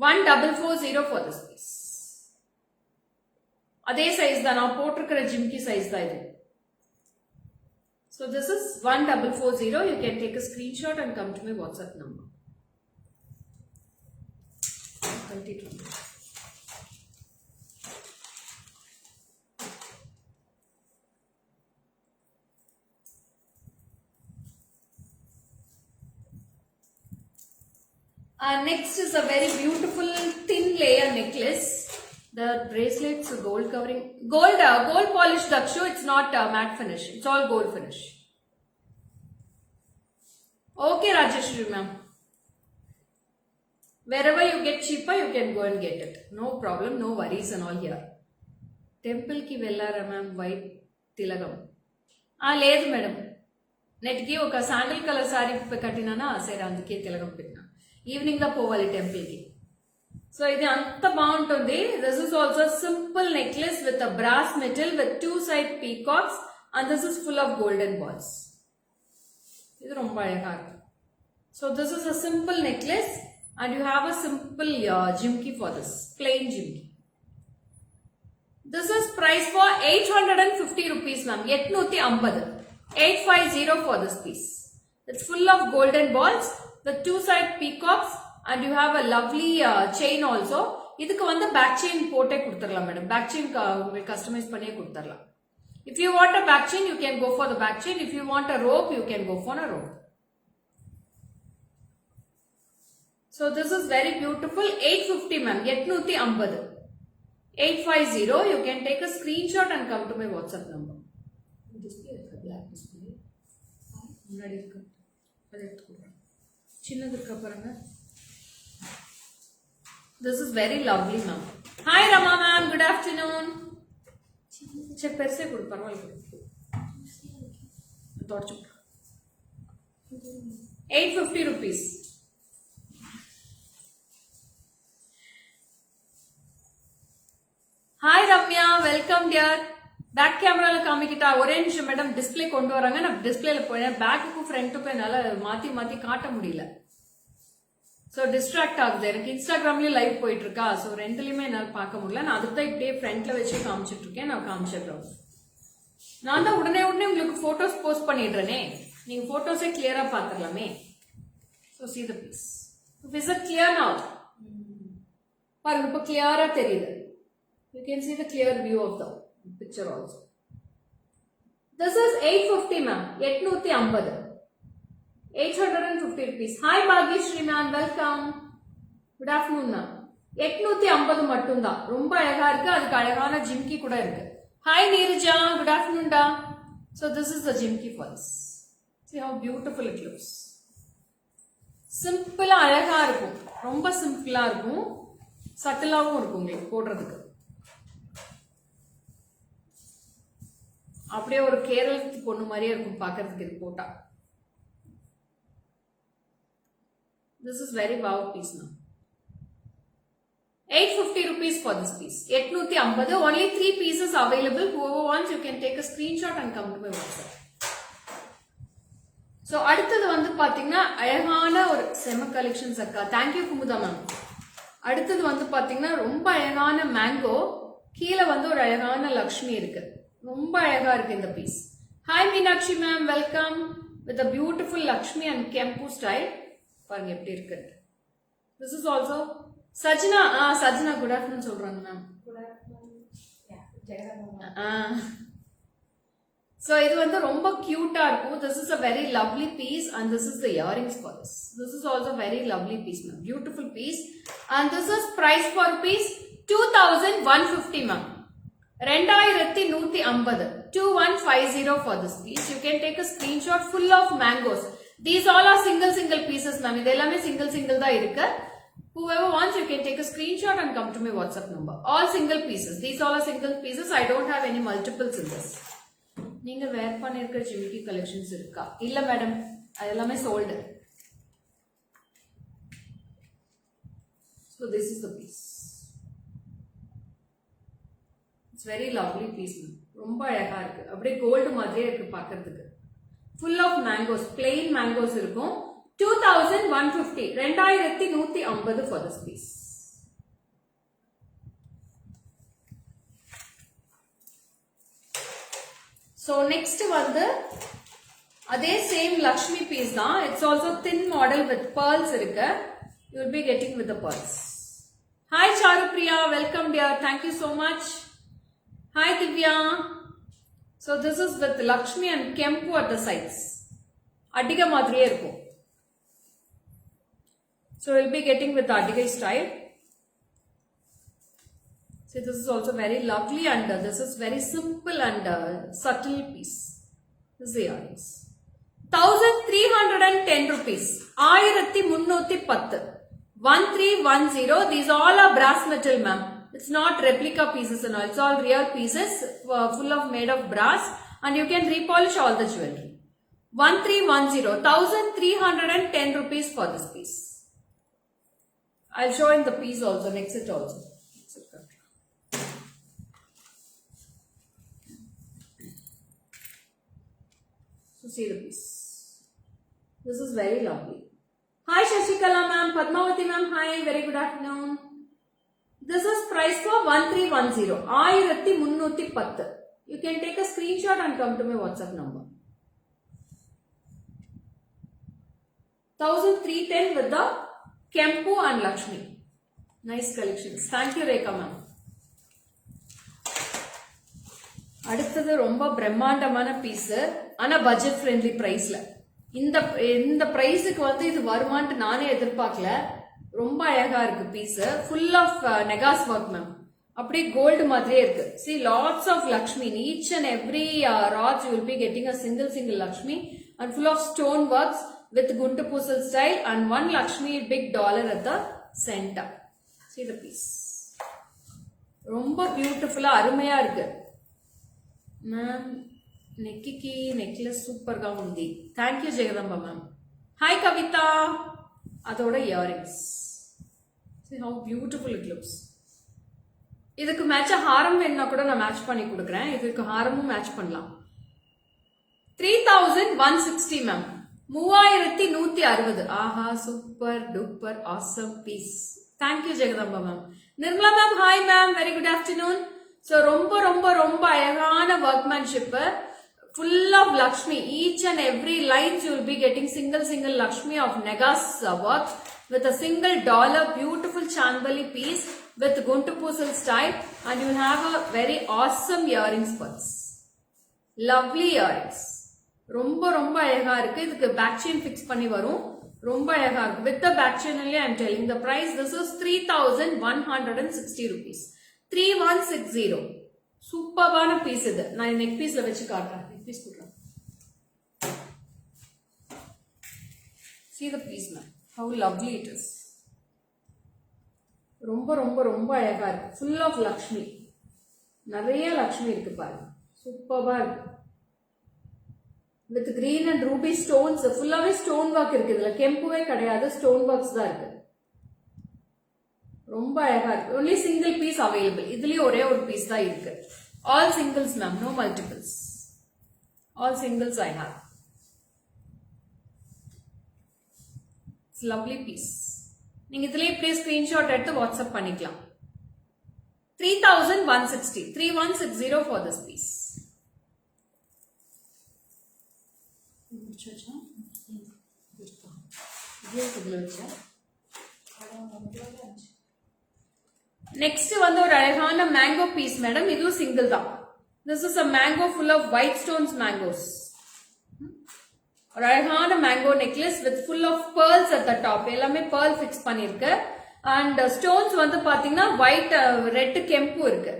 1440 for this piece. அதே size தான் நான் போட்டிருக்கிற jimki size தான் இது. So this is 1440. You can take a screenshot and come to my WhatsApp number. Next is a very beautiful thin layer necklace. The bracelets gold covering, gold polished Dakshu. It's not matte finish. It's all gold finish. Okay, Rajeshri ma'am. Wherever you get cheaper, you can go and get it. No problem, no worries and all here. Temple ki vellara ma'am, white tilagam. లేదు madam నెట్కి ఒక sandal colour sorry కట్టినానా సరే అందుకే తిలగం పెట్టినా evening దా పోవాలి temple కి so ఇది అంత బాగుంటుంది this is also simple necklace with a brass metal with 2 side peacocks and this is full of golden balls ఇది ரொம்ப అழகா இருக்கு so this is a simple necklace and you have a simple jimki for this plain jimki. This is price for 850 rupees ma'am. 850 for this piece. It's full of golden balls with 2 side peacocks and you have a lovely chain also. இதுக்கு வந்து back chain போட்டே கொடுத்துறலாம் madam. Back chain உங்களுக்கு customize பண்ணியே கொடுத்துறலாம். If you want a back chain you can go for the back chain. If you want a rope you can go for a rope. So this is very beautiful. 850 ma'am. 850. 850. You can take a screenshot and come to my WhatsApp number. Display black display. முன்னாடி இருக்கு. அத எடுத்துக்கறேன். சின்னது இருக்க பாருங்க. This is very lovely ma'am. Hi Rama ma'am. Good afternoon. Check பெருசே கொடு பரவாயில்லை. தொடச்சு 850 rupees. Hi Ramya, welcome dear. Back camera la காமிக்கிட்டா ஒரே நிமிஷம் மேடம் டிஸ்ப்ளே கொண்டு வராங்க நான் டிஸ்ப்ளேல போறேன் பேக்குக்கு ஃப்ரண்ட்டுக்கு என்னால மாத்தி காட்ட முடியல சோ டிஸ்ட்ராக்ட் ஆகுது எனக்கு இன்ஸ்டாகிராம்லயே லைவ் போயிட்டு இருக்கா சோ ரெண்டுலயுமே என்னால பார்க்க முடியல நான் அதுக்கு தான் இப்படியே ஃப்ரண்ட்ல வச்சு காமிச்சிட்டு இருக்கேன் நான் காமிச்சிடுறேன் நான் தான் உடனே உங்களுக்கு போட்டோஸ் போஸ்ட் பண்ணிடுறேனே நீங்க போட்டோஸே கிளியரா பாத்துறலாமே so see the piece is it clear now பாருங்க இப்ப கிளியரா தெரியுது. You can see the clear view of the picture also. This is 850 ma'am. 850. 850 rupees. Hi Bhagyashree ma'am. Welcome. Good afternoon ma'am. 850 மட்டும்தான் ரொம்ப அழகா இருக்கு அதுக்கு அழகான ஜிம்கி கூட இருக்கு. Hi Neerja. Good afternoon da. So this is the jimki for this. See how beautiful it looks. Simple அழகா இருக்கும் ரொம்ப சிம்பிளா இருக்கும் சட்டிலாவும் இருக்கும் உங்களுக்கு போடுறதுக்கு. அப்படியே ஒரு கேரளத்து பொண்ணு மாதிரியே இருக்கும் பார்க்கறதுக்கு இது போட்டா. This is very wow piece now. 850 rupees for this piece. 850. Only 3 pieces available. Whoever wants, you can take a screenshot and come to my WhatsApp. So, அடுத்தது வந்து பாத்தீங்கன்னா அழகான ஒரு செம கலெக்ஷன்ஸ் அக்கா. Thank you Kumudha ma'am. அடுத்தது வந்து பாத்தீங்கன்னா ரொம்ப அழகான மேங்கோ, கீழே வந்து ஒரு அழகான லக்ஷ்மி இருக்கு. ரொம்ப அழகா இருக்கு இந்த piece. Hi Meenakshi ma'am, welcome with a beautiful Lakshmi and kempu style. பாருங்க எப்படி இருக்கு. This is also Sajna. Sajna, good afternoon சொல்றாங்க மேம். Good afternoon. So இது வந்து ரொம்ப கியூட்டா இருக்கும். This is a very lovely piece and this is the earrings for this. This is also very lovely piece ma'am. Beautiful piece. And this is price for piece 2150 ma'am. 2150. 2150 for this piece. You can take a screenshot full of mangoes. These all are single pieces ma'am. இது எல்லாமே single தான் இருக்கு. Whoever wants, you can take a screenshot and come to my WhatsApp number. All single pieces. These all are single pieces. I don't have any multiples in this. நீங்க வேர் பண்ணிருக்கிற ஜிமிக்கி collections இருக்கா? இல்ல madam, அது எல்லாமே sold. So this is the piece. It's very lovely piece. ரொம்ப அழகா இருக்கு. அப்படியே கோல்டு மாதிரியே இருக்கு பார்க்கிறதுக்கு. Full of mangoes, plain mangoes இருக்கும். 2150. 2150 for this piece. So next வந்து அதே same Lakshmi piece தான். It's also thin model with pearls இருக்கு. You will be getting with the pearls. Hi Charupriya, welcome dear. Thank you so much. Hi Divya. So this is with Lakshmi and Kempu at the sides. Adiga மாதிரியே இருக்கும். So we'll be getting with Adiga style. See, this is also very lovely and this is very simple and subtle piece. This is the earrings. 1310 rupees. 1310. 1310. These all are brass metal ma'am. It's not replica pieces and all. It's all real pieces full of made of brass and you can repolish all the jewelry. 1310. 1310 rupees for this piece. I'll show in the piece also, next set also. So see the piece. This is very lovely. Hi Shashikala ma'am, Padmavati ma'am, hi, very good afternoon. This is price for 1310. 1310. You can take a screenshot and come to my WhatsApp number. 1310 with the Kempu and Lakshmi. Nice collections. Thank you Rekha ma'am. அடுத்தது ரொம்ப பிரம்மாண்டமான piece, ஆனா budget friendly பிரைஸ்ல. இந்த பிரைஸுக்கு வந்து இது வருமானு நானே எதிர்பார்க்கல. ரொம்ப அழகா இருக்கு piece. Full of nakas work ma'am. அப்படியே கோல்டு மாதிரியே இருக்கு. See lots of Lakshmi in each and every rods you will be getting a single Lakshmi and full of stone works with Guntu Pusal style and one Lakshmi big dollar at the center. See the piece. ரொம்ப பியூட்டிஃபுல்லா அருமையா இருக்கு ma'am. நெக்கிக்கு necklace சூப்பர்గా ఉంది. Thank you Jagadamba ma'am. Hi Kavitha. அதோட earrings. See how beautiful it looks. இதுக்கு மேட்சா ஹாரம் வேணும்னா கூட நான் மேட்ச் பண்ணி கொடுக்குறேன். இதுக்கு ஹாரமும் மேட்ச் பண்ணலாம். 3160 மேம். 3160. ஆஹா super duper awesome piece. Thank you Jagadamba ma'am. Nirmala ma'am hi ma'am, very good afternoon. So ரொம்ப ரொம்ப ரொம்ப அழகான workmanship, full of Lakshmi. Each and every lines you will be getting single Lakshmi of Negas work with a single dollar beautiful Chandbali piece with Guntu Pusal style and you will have a very awesome earrings for this. Lovely earrings. ரொம்ப ரொம்ப அழகா இருக்கு. இதுக்கு back chain fix பண்ணி வரும். ரொம்ப அழகா இருக்கு. With the back chain only I am telling the price. This is 3160 rupees. 3160. சூப்பரான பீஸ் இது. நான் நெக் பீஸ்ல வச்சு காட்டுறேன். நெக் பீஸ் போடுறேன். See the piece ma'am. How lovely it is. ரொம்ப ரொம்ப ரொம்ப அழகா இருக்கு. ஃபுல் ஆஃப் லக்ஷ்மி, நிறைய லக்ஷ்மி இருக்கு பாருங்க, சூப்பர்பா இருக்கு. With green and Ruby stones, ஃபுல்லாவே ஸ்டோன் ஒர்க் இருக்கு. இதுல கெம்புவே கிடையாது, ஸ்டோன் ஒர்க்ஸ் தான் இருக்கு. ரொம்ப அழகா இருக்கு. Only single piece available. இதுலயே ஒரே ஒரு பீஸ் தான் இருக்கு. All singles ma'am, no multiples. All singles I have. It's lovely piece. நீங்க இதுலயே இப்படியே ஸ்கிரீன்ஷாட் எடுத்து வாட்ஸ்அப் பண்ணிக்கலாம். 3160, 3160 for this piece. Next வந்து ஒரு அழகான மேங்கோ பீஸ் மேடம். இதுவும் சிங்கிள் தான். This is a mango full of white stones mangoes. ஒரு அழகான mango necklace with full of pearls at the top. எல்லாமே pearl ஃபிக்ஸ் பண்ணிருக்கு. அண்ட் ஸ்டோன்ஸ் வந்து பாத்தீங்கன்னா white red kempu இருக்கு.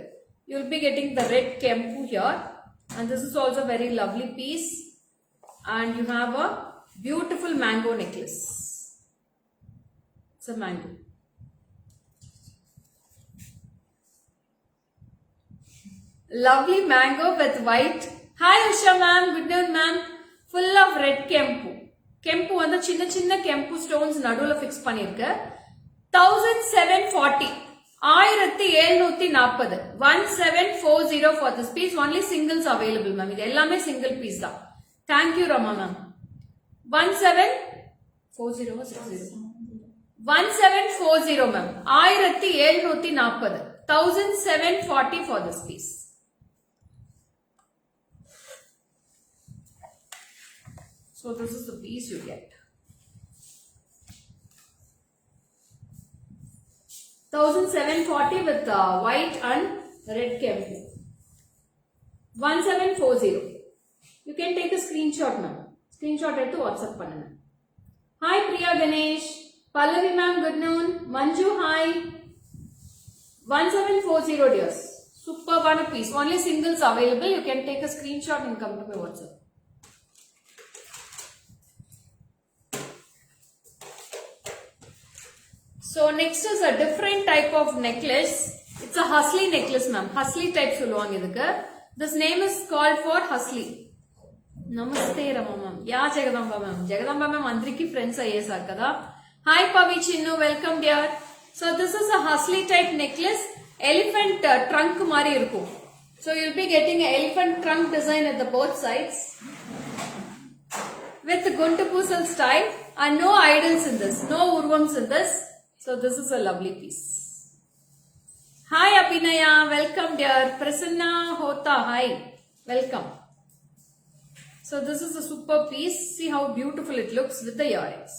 You will be getting the red kempu here. And this is also very lovely piece. And you have a beautiful mango necklace. It's a mango. Lovely mango with white. Hi Usha ma'am, good noon ma'am. Full of red kempu. Kempu வந்து சின்ன சின்ன kempu stones நடுவுல fix பண்ணிருக்கு. 1740, 1740, 1740 for this piece. Only singles available ma'am. இது எல்லாமே single piece தான். Thank you Rama ma'am. 1740 1740 ma'am. 1740, 1740 for this piece. So this is the piece you get. 1740 with white and red kempu. 1740. You can take a screenshot ma'am. Screenshot எடுத்து WhatsApp பண்ணுங்க. Hi Priya Ganesh. Pallavi ma'am, good noon. Manju, hi. 1740 dears. Superb piece. Only singles available. You can take a screenshot and come to my WhatsApp. So next is a different type of necklace. It's a Hasli necklace ma'am. Hasli type சொல்லுவாங்க இதுக்கு. This name is called for Hasli. Namaste Rama ma'am. Yeah Jagadamba ma'am. Jagadamba ma'am Andriki friends ISR kada. Hi Pavi Chinnu, welcome dear. So this is a Hasli type necklace. Elephant trunk mari irukum. So you'll be getting an elephant trunk design at the both sides. With Guntu Pusal style and no idols in this. No urvams in this. So this is a lovely piece. Hi Abhinaya, welcome dear. Prasanna Hota, hi, welcome. So this is a super piece. See how beautiful it looks with the earrings.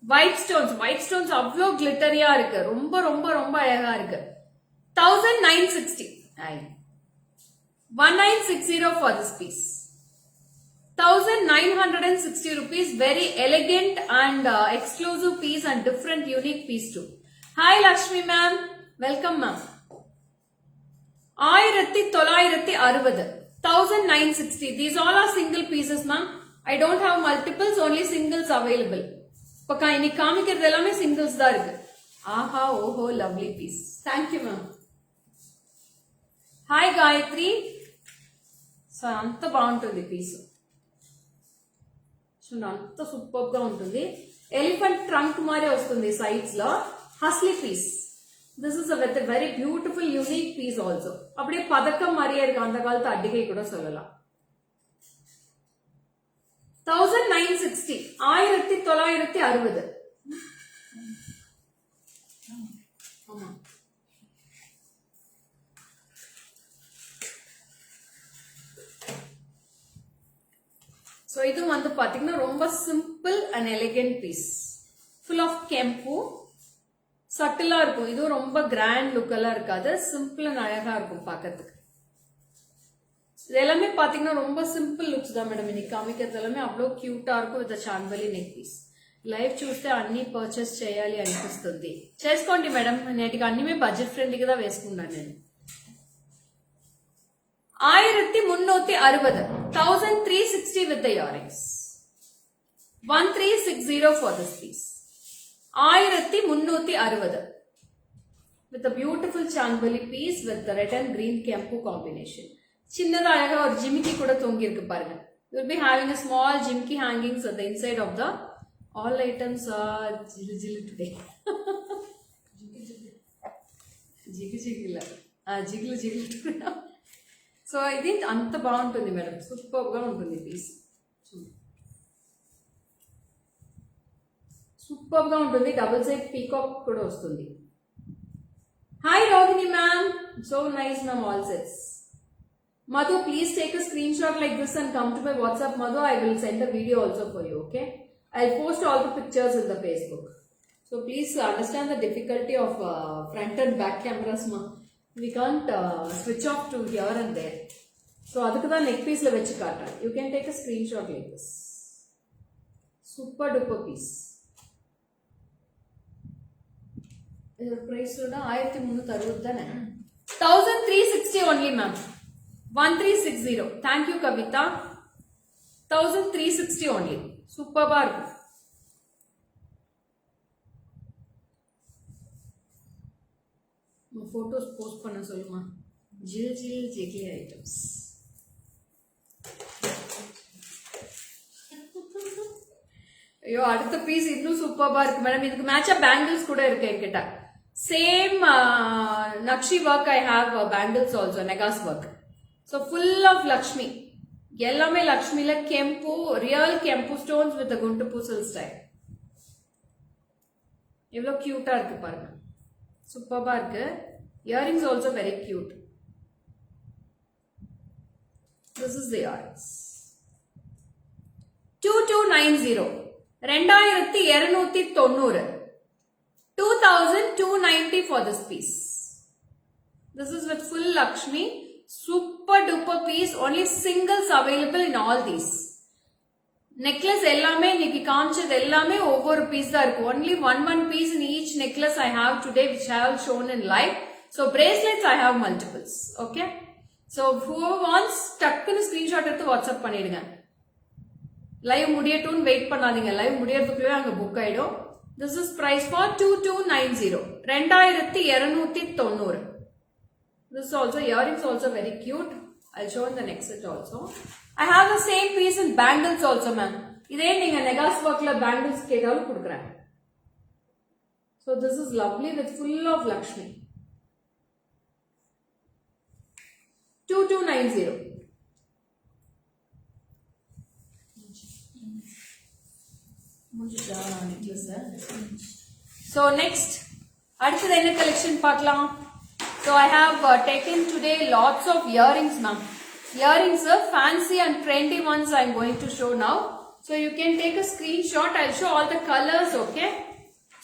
White stones avlo glittery-ஆ இருக்கு. ரொம்ப ரொம்ப ரொம்ப அழகா இருக்கு. 1960. 1960 for this piece. 1960 rupees. Very elegant and exclusive piece and different unique piece too. Hi Lakshmi ma'am, welcome ma'am. 1960, 1960. These all are single pieces ma'am. I don't have multiples, only singles available. பக்கா இன்னைக்கு காமிக்கிறது எல்லாமே singles தான் இருக்கு. ஆஹா ஓஹோ lovely piece. Thank you ma'am. Hi Gayatri. So అంత బాగుంటుంది piece. అంత సూపర్ గా ఉంటుంది. ఎలిఫెంట్ ట్రంక్ మారే వస్తుంది సైడ్స్ లో. Hasli piece. This is with very beautiful unique piece also. அப்படியே பதக்கம் மாதிரியே இருக்கு. அந்த காலத்து அடிகை கூட சொல்லலாம். 1960, 1960. ஆமா. So இது வந்து பாத்தீங்கன்னா ரொம்ப simple and elegant piece. Full of kempu. சட்டிலா இருக்கும். இது ரொம்ப கிராண்ட் லுக் எல்லாம் இருக்காது. சிம்பிள் அண்ட் அழகா இருக்கும் பார்க்கிறதுக்கு. இது எல்லாமே பாத்தீங்கன்னா ரொம்ப சிம்பிள் லுக்ஸ் தான் మేడం. இன்னைக்கு కామిக்கிறது எல்லாமே అవ్లో క్యూటా இருக்கும் విత్ చాంబలి నెక్ పీస్. లైవ్ చూస్తే అన్ని పర్చేస్ చేయాలి అనిపిస్తుంది. చేసుకోండి మేడం. నేటికి అన్ని బడ్జెట్ ఫ్రెండ్లీగా వేసుకున్నాను నేను. 1360, 1360 with the earrings. 1360 for this piece. 1360. with a beautiful chandbali piece with the red and green kempu combination. Chinnada alaga or jimki kuda thongi irukku parunga. You will be having a small jimki hangings at the inside of the. All items are jil today. Jiggle. So I think anta baaguntundi madam. Superb ga untundi piece. Superb ga untundi, double side peacock kuda vastundi. Hi Rohini ma'am. So nice ma'am, all sets. Madhu, please take a screenshot like this and come to my WhatsApp. Madhu, I will send a video also for you, okay? I'll post all the pictures in the Facebook. So please understand the difficulty of front and back cameras. We can't switch off to here and there. So adukku da neck piece la vechi kaata. You can take a screenshot like this. Super duper piece. Your price oda 1360 dane. 1360 only ma'am. 1360. Thank you Kavita. 1360 only. Super bar. Photos post panna solluma. Jiggly items. Yo, adutha piece innu super bar irukku madam. Idukku match bangles kuda irukku enkita. Same nakshi work I have bangles also, Negas work. So full of Lakshmi. Ellame Lakshmi la kempu, real kempu stones with the guntu pusal style. Evlo cute ah irukku parunga. Superb ah irukku. Earrings also very cute. This is the earrings. 2290. 2290. 2290 for this piece. This is with full Lakshmi. Super duper piece. Only singles available in all these. Necklace ellame niki kaamchad ellame over piece da irukku. Only one piece in each necklace I have today, which I have shown in live. So bracelets I have multiples. Okay. So whoever wants, takkunu screenshot eduthu WhatsApp pannidunga. Live mudiyatun wait pannadinga. Live mudiyadhukulla anga book aidum. This is price for 2290. 2290. This also, earrings also very cute. I'll show in the next set also. I have the same piece in bangles also ma'am. Idhe neenga Negas work la bangles kedalu kudukren. So this is lovely with full of Lakshmi. 2290. So next, அடுத்தது என்ன collection பார்க்கலாம். So I have taken today lots of earrings ma'am. Earrings are fancy and trendy ones I am going to show now. So you can take a screenshot. I'll show all the colors, okay?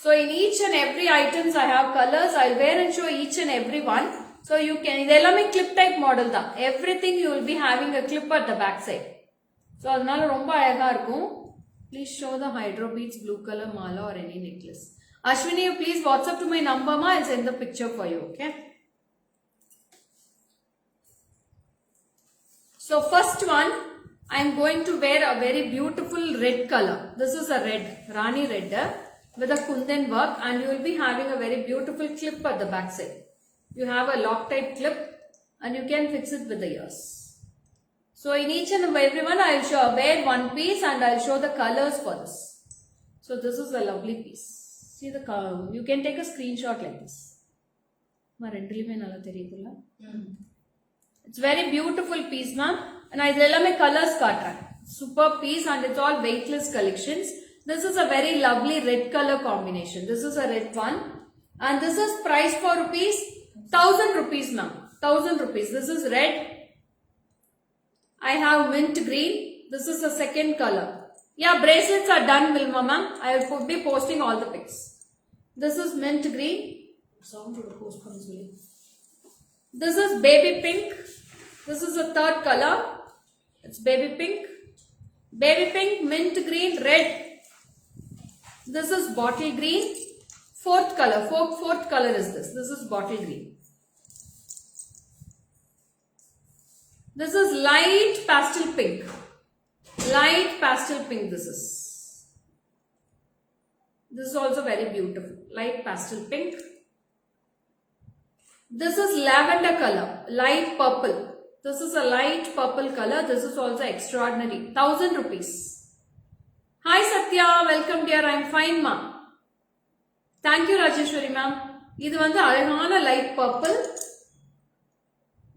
So in each and every items I have colors. I'll wear and show each and every one. So you can, idellame clip type model da. Everything you will be having a clip at the back side. So adnala romba alaga irukum. Please show the hydro beads, blue color mala or any necklace. Ashwini, please WhatsApp to my number ma. I'll send the picture for you, okay? So first one, I am going to wear a very beautiful red color. This is a red, Rani red with a kundan work, and you will be having a very beautiful clip at the back side. You have a Loctite clip and you can fix it with the ears. So in each and every one, I will wear one piece and I will show the colors for this. So this is a lovely piece. See the color. You can take a screenshot like this. It's very beautiful piece ma'am. And I tell my colors kaatra. Super piece and it's all weightless collections. This is a very lovely red color combination. This is a red one. And this is price for rupees 1000 rupees ma'am. 1000 rupees. This is red. I have mint green. This is the second color. Yeah, bracelets are done, Vilma ma'am. I will be posting all the pics. This is mint green. This is baby pink. This is the third color. It's baby pink. Baby pink, mint green, red. This is bottle green. Fourth color. Fourth color is this. This is bottle green. This is light pastel pink. Light pastel pink this is. This is also very beautiful. Light pastel pink. This is lavender color, light purple. This is a light purple color. This is also extraordinary. 1000 rupees. Hi Satya, welcome dear. I am fine ma. Thank you Rajeshwari ma'am. இது வந்து அழகான light purple.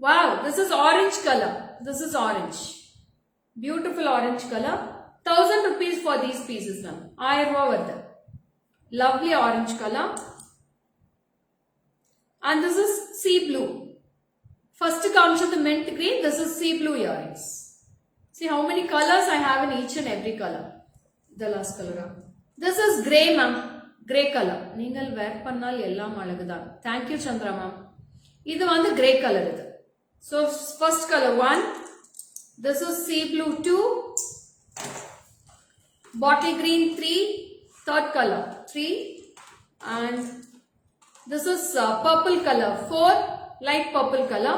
Wow, this is orange color. This is orange. Beautiful orange color. 1000 rupees for these pieces ma'am. 1000 ரூபாய் வருது. Lovely orange color. And this is sea blue. First comes with the mint green. This is sea blue earrings. See how many colors I have in each and every color. The last color. This is grey ma'am. Grey color. நீங்கள் wear பண்ணால் எல்லாம் அழகுதான். Thank you Chandra ma'am. இது வந்து grey color இது. So first color 1. This is sea blue 2. Bottle green 3. Third color 3. And this is purple color 4. Light purple color.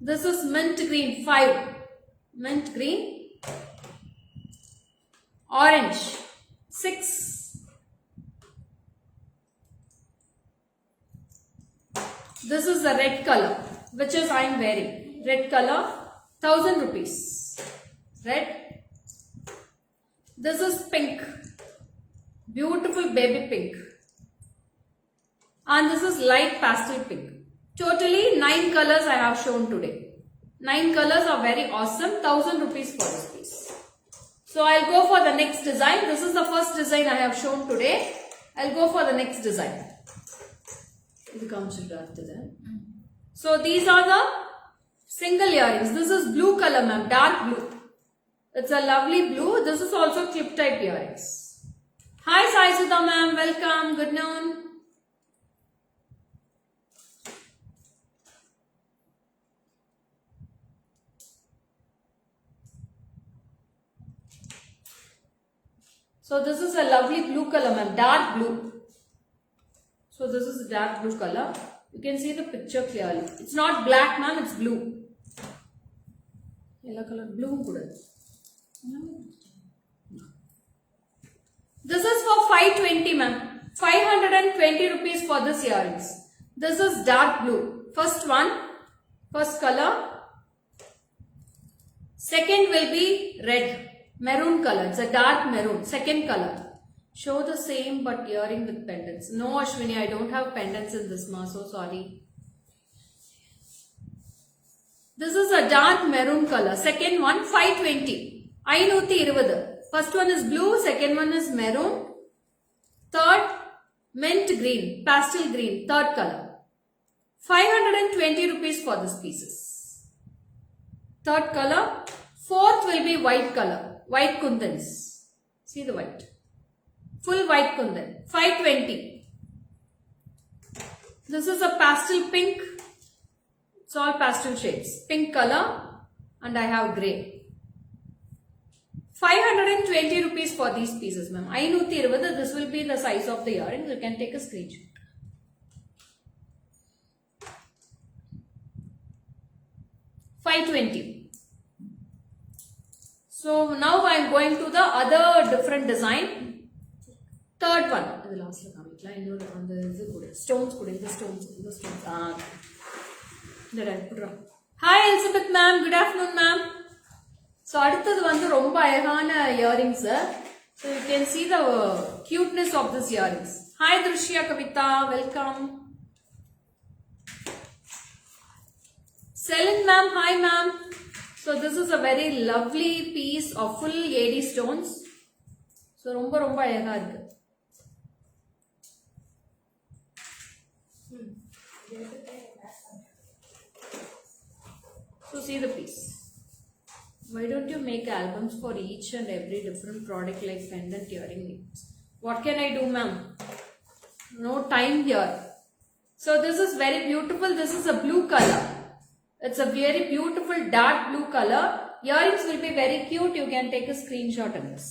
This is mint green 5. Mint green. Orange 6. This is the red color which is I am wearing. Red color 1000 rupees. Red. This is pink. Beautiful baby pink. And this is light pastel pink. Totally 9 colors I have shown today. 9 colors are very awesome. 1000 rupees for this piece. So I'll go for the next design. This is the first design I have shown today. I'll go for the next design. So these are the single earrings. This is blue color ma'am. Dark blue. It's a lovely blue. This is also clip type earrings. Hi Sai Sudha ma'am. Welcome. Good noon. So this is a lovely blue color ma'am, dark blue. So this is a dark blue color. You can see the picture clearly. It's not black ma'am, it's blue. Yellow color, blue kuda. This is for 520 ma'am. 520 rupees for this earrings. This is dark blue. First one, first color. Second will be red. Maroon color. It's a dark maroon. Second color. Show the same but earring with pendants. No Ashwini, I don't have pendants in this ma. So sorry. This is a dark maroon color. Second one 520. 520. First one is blue. Second one is maroon. Third mint green. Pastel green. Third color. 520 rupees for these pieces. Third color. Fourth will be white color. White kundans. See the white. Full white kundan. 520. This is a pastel pink. It's all pastel shades. Pink color. And I have grey. 520 rupees for these pieces ma'am. 520. This will be the size of the earrings. You can take a screenshot. $520. So now I am going to the other different design. Third one. The last one. Stones. Hi Elizabeth ma'am. Good afternoon ma'am. So அடுத்தது வந்து ரொம்ப அழகான earrings. So you can see the cuteness of this earrings. Hi Drishya Kavita. Welcome. Selin ma'am. Hi ma'am. So this is a very lovely piece of full AD stones. So ரொம்ப ரொம்ப அழகா இருக்கு. So see the piece. Why don't you make albums for each and every different product like pendant earring? What can I do ma'am? No time here. So this is very beautiful. This is a blue color. It's a very beautiful dark blue color. Earrings will be very cute. You can take a screenshot of this.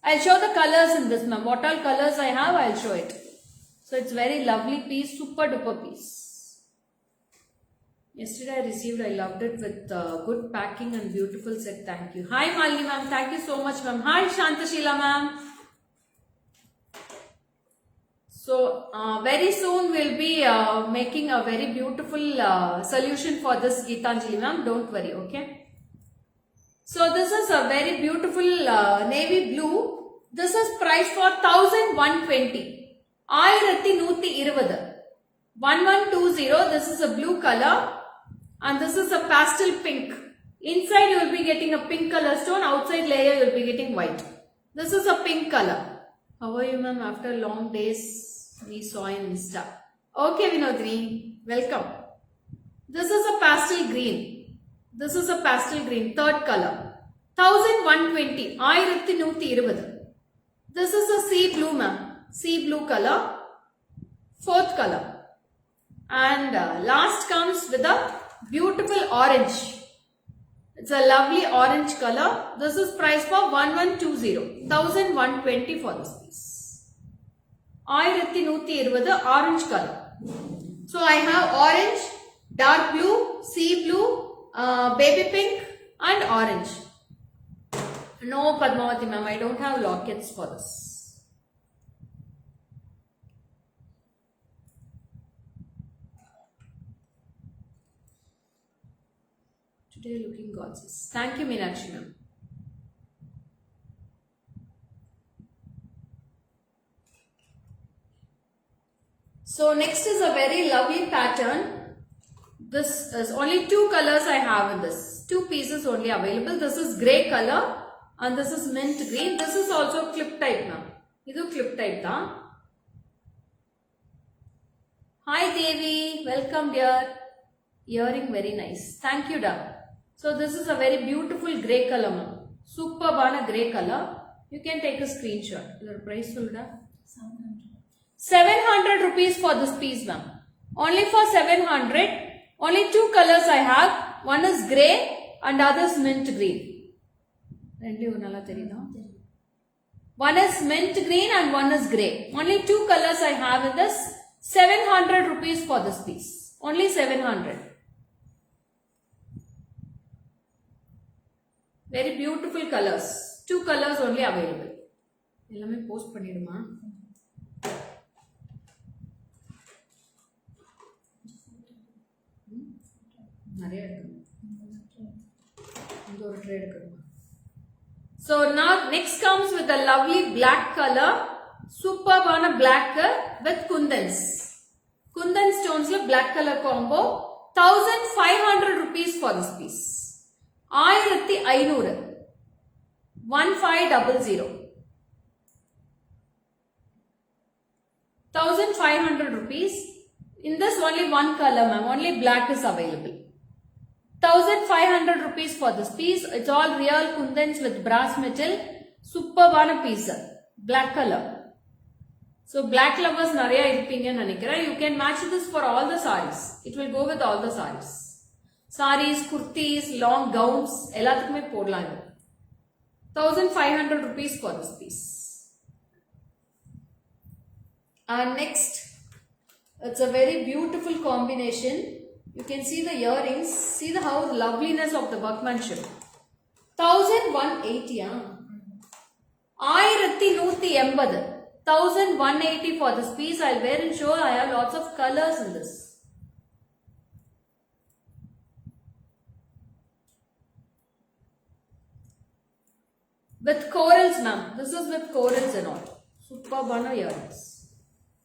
I'll show the colors in this ma'am. What all colors I have, I'll show it. So it's very lovely piece. Super duper piece. Yesterday I received. I loved it with good packing and beautiful set. Thank you. Hi Malini ma'am. Thank you so much ma'am. Hi Shantashila ma'am. So very soon we'll be making a very beautiful solution for this Geetanjali ma'am. Don't worry, okay? So this is a very beautiful navy blue. This is priced for 1120. 1120. 1120. This is a blue color and this is a pastel pink. Inside you will be getting a pink color stone. Outside layer you will be getting white. This is a pink color. How are you ma'am? After long days we saw in Insta. Okay Vinodri, welcome. This is a pastel green. This is a pastel green, third color. 1120. 1120. This is a sea blue ma'am. Sea blue color. Fourth color. And last comes with a beautiful orange. It's a lovely orange color. This is priced for 1120. 1120 for this piece. 1120 orange color. So I have orange, dark blue, sea blue, baby pink and orange. No Padmavati ma'am, I don't have lockets for this. Today looking gorgeous. Thank you Meenakshi ma'am. So next is a very lovely pattern. This is only two colors I have in this. Two pieces only available. This is grey color and this is mint green. This is also clip type now. This is clip type da. Hi Devi, welcome dear. Earring very nice. Thank you da. So this is a very beautiful grey color ma'am. Superb grey color. You can take a screenshot. Your price will da. 700 rupees for this piece ma'am. Only for 700. Only two colors I have. One is grey and other is mint green. One is mint green and one is grey. Only two colors I have in this. 700 rupees for this piece. Only 700. Very beautiful colors. Two colors only available. Ellame post panniduma. So now next comes with a lovely black color, superb on a black with kundans. Kundan stones black color combo, 1500 rupees for this piece. 1500. 1500. 1500 rupees. In this only one color ma'am, only black is available. 1500 rupees for this piece. It's all real kundans with brass metal. Superb piece. Black color. So black lovers nariya irupinga nanikira. You can match this for all the sarees. It will go with all the sarees. Sarees, kurtis, long gowns, ellathukkume podlam. 1500 rupees for this piece. And next, it's a very beautiful combination. You can see the earrings. See how loveliness of the workmanship. 1180. 1180. 1180 for this piece. I'll wear and show. I have lots of colors in this. With corals ma'am. This is with corals and all. Superb earrings.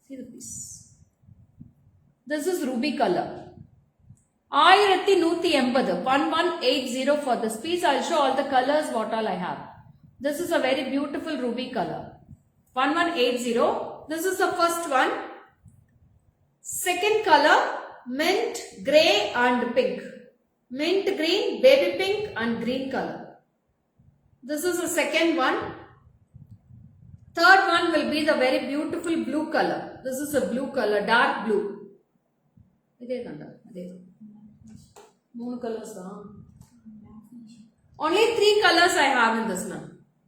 See the piece. This is ruby color. 1180. 1180 for this piece. I'll show all the colors what all I have. This is a very beautiful ruby color. 1180. This is the first one. Second color, mint, grey and pink. Mint green, baby pink and green color. This is the second one. Third one will be the very beautiful blue color. This is a blue color, dark blue. Only three colors I have in this now.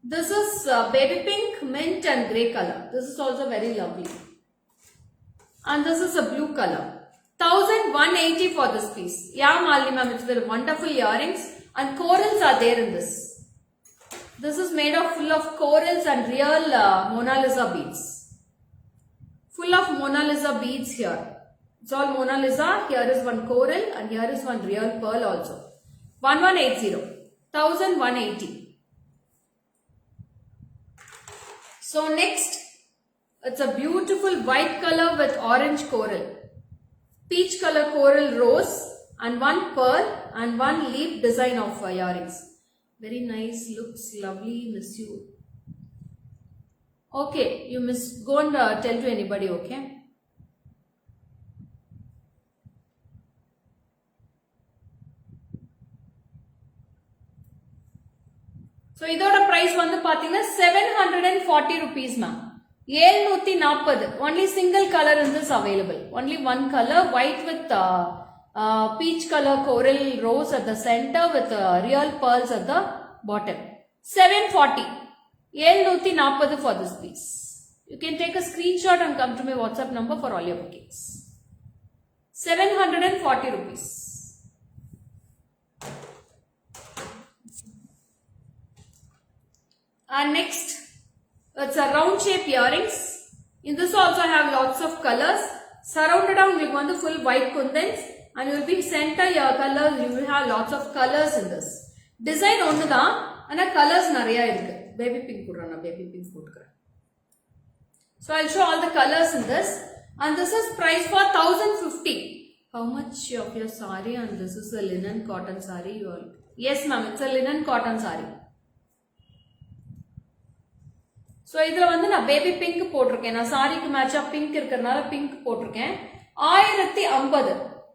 This is baby pink, mint and grey color. This is also very lovely. And this is a blue color. 1180 for this piece. Yeah, Malini ma'am, it's very wonderful earrings and corals are there in this. This is made of full of corals and real Mona Lisa beads. full of Mona Lisa beads here. It's all Mona Lisa. Here is one coral and here is one real pearl also. 1180. 1180. So next, it's a beautiful white color with orange coral. Peach color coral rose and one pearl and one leaf design of earrings. Very nice, looks lovely, miss you. Okay, you miss, go and tell to anybody, okay? So idoda price vandu pathina 740 rupees ma'am. 740. Only single color in this available. Only one color, white with peach color coral rose at the center with real pearls at the bottom. 740. 740 for this piece. You can take a screenshot and come to my WhatsApp number for all your bookings. 740 rupees. And next, it's a round shape earrings. In this also I have lots of colors. Surrounded on you want the full white kundans and you will be center your colors. You will have lots of colors in this. Design only da, and colors nariya irukku. Baby pink pudrana, baby pink pudra. So I'll show all the colors in this. And this is price for 1050. How much of your saree? And this is a linen cotton saree. Yes ma'am, it's a linen cotton saree. So idhula vandu na baby pink potiruken. Na saree ku match up pink irukkarnala pink potiruken. 1050.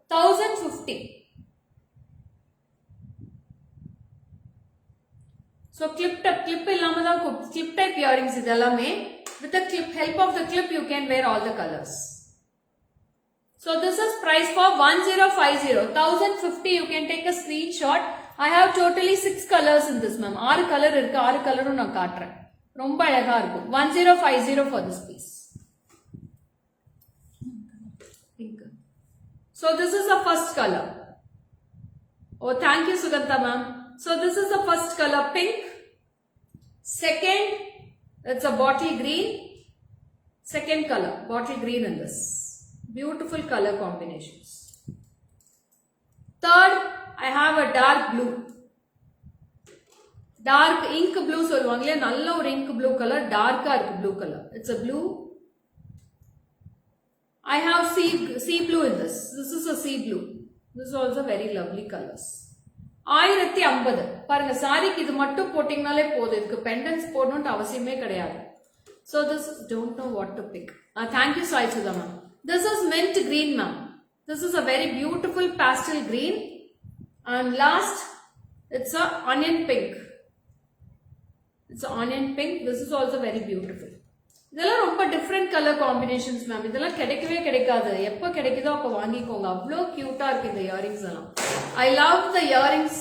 1050. So clip illama da clip type earrings idellame. With the help of the clip you can wear all the colors. So this is price for 1050. 1050 you can take a screenshot. I have totally 6 colors in this ma'am. 6 color irukku. 6 color na kaatren. ரொம்ப அழகா இருக்கும். 1050 for this piece. Pink. So this is the first color. Oh, thank you Sugantha ma'am. So this is the first color, pink. Second, it's a bottle green. Second color, bottle green in this. Beautiful color combinations. Third, I have a dark blue. Dark ink blue சொல்வாங்களே நல்ல ஒரு ink blue color, dark blue color. It's a blue. I have sea blue in this. This is a sea blue. This is also very lovely colors. 1050. பாருங்க சாரிக்கு இது மட்டும் போட்டிங்கனாலே போதும். இதுக்கு pendants போடணும்னு அவசியமே கிடையாது. So this is, don't know what to pick. Thank you Sai Sudha ma'am. This is mint green ma'am. This is a very beautiful pastel green. And last, it's a onion pink. It's onion pink. This is also very beautiful. இதெல்லாம் ரொம்ப different color combinations ma'am. இதெல்லாம் கிடைக்கவே கிடைக்காது. எப்போ கிடைக்குதோ அப்போ வாங்கிக்கோங்க. அவ்வளோ கியூட்டா இருக்கு இந்த இயரிங்ஸ் எல்லாம். I love the earrings.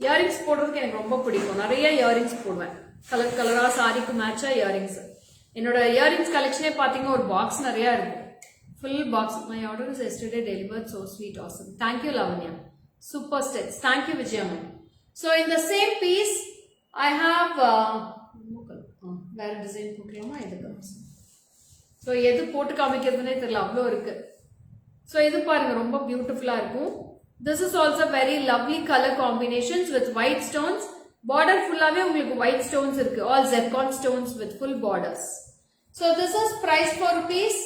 Earrings போடுறதுக்கு எனக்கு ரொம்ப பிடிக்கும். நிறைய இயரிங்ஸ் போடுவேன். கலர் கலரா சாரிக்கு மேட்சா இயரிங்ஸ். என்னோட இயரிங்ஸ் கலெக்ஷனே பாத்தீங்கன்னா ஒரு பாக்ஸ் நிறைய இருக்கும். Full box. My order is yesterday delivered. So sweet, awesome. Thank you Lavanya. Super stitch. Thank you Vijaya ma'am. So in the same piece, I have வேற டிசைன் போட்டுலாமா இதுக்கு. ஸோ எது போட்டு காமிக்கிறதுனே தெரியல அவ்வளோ இருக்கு. ஸோ இது பாருங்க ரொம்ப பியூட்டிஃபுல்லா இருக்கும். This is also very lovely color combinations with white stones. Border ஃபுல்லாவே உங்களுக்கு white stones இருக்கு. All zircon stones with full borders. So this is price for rupees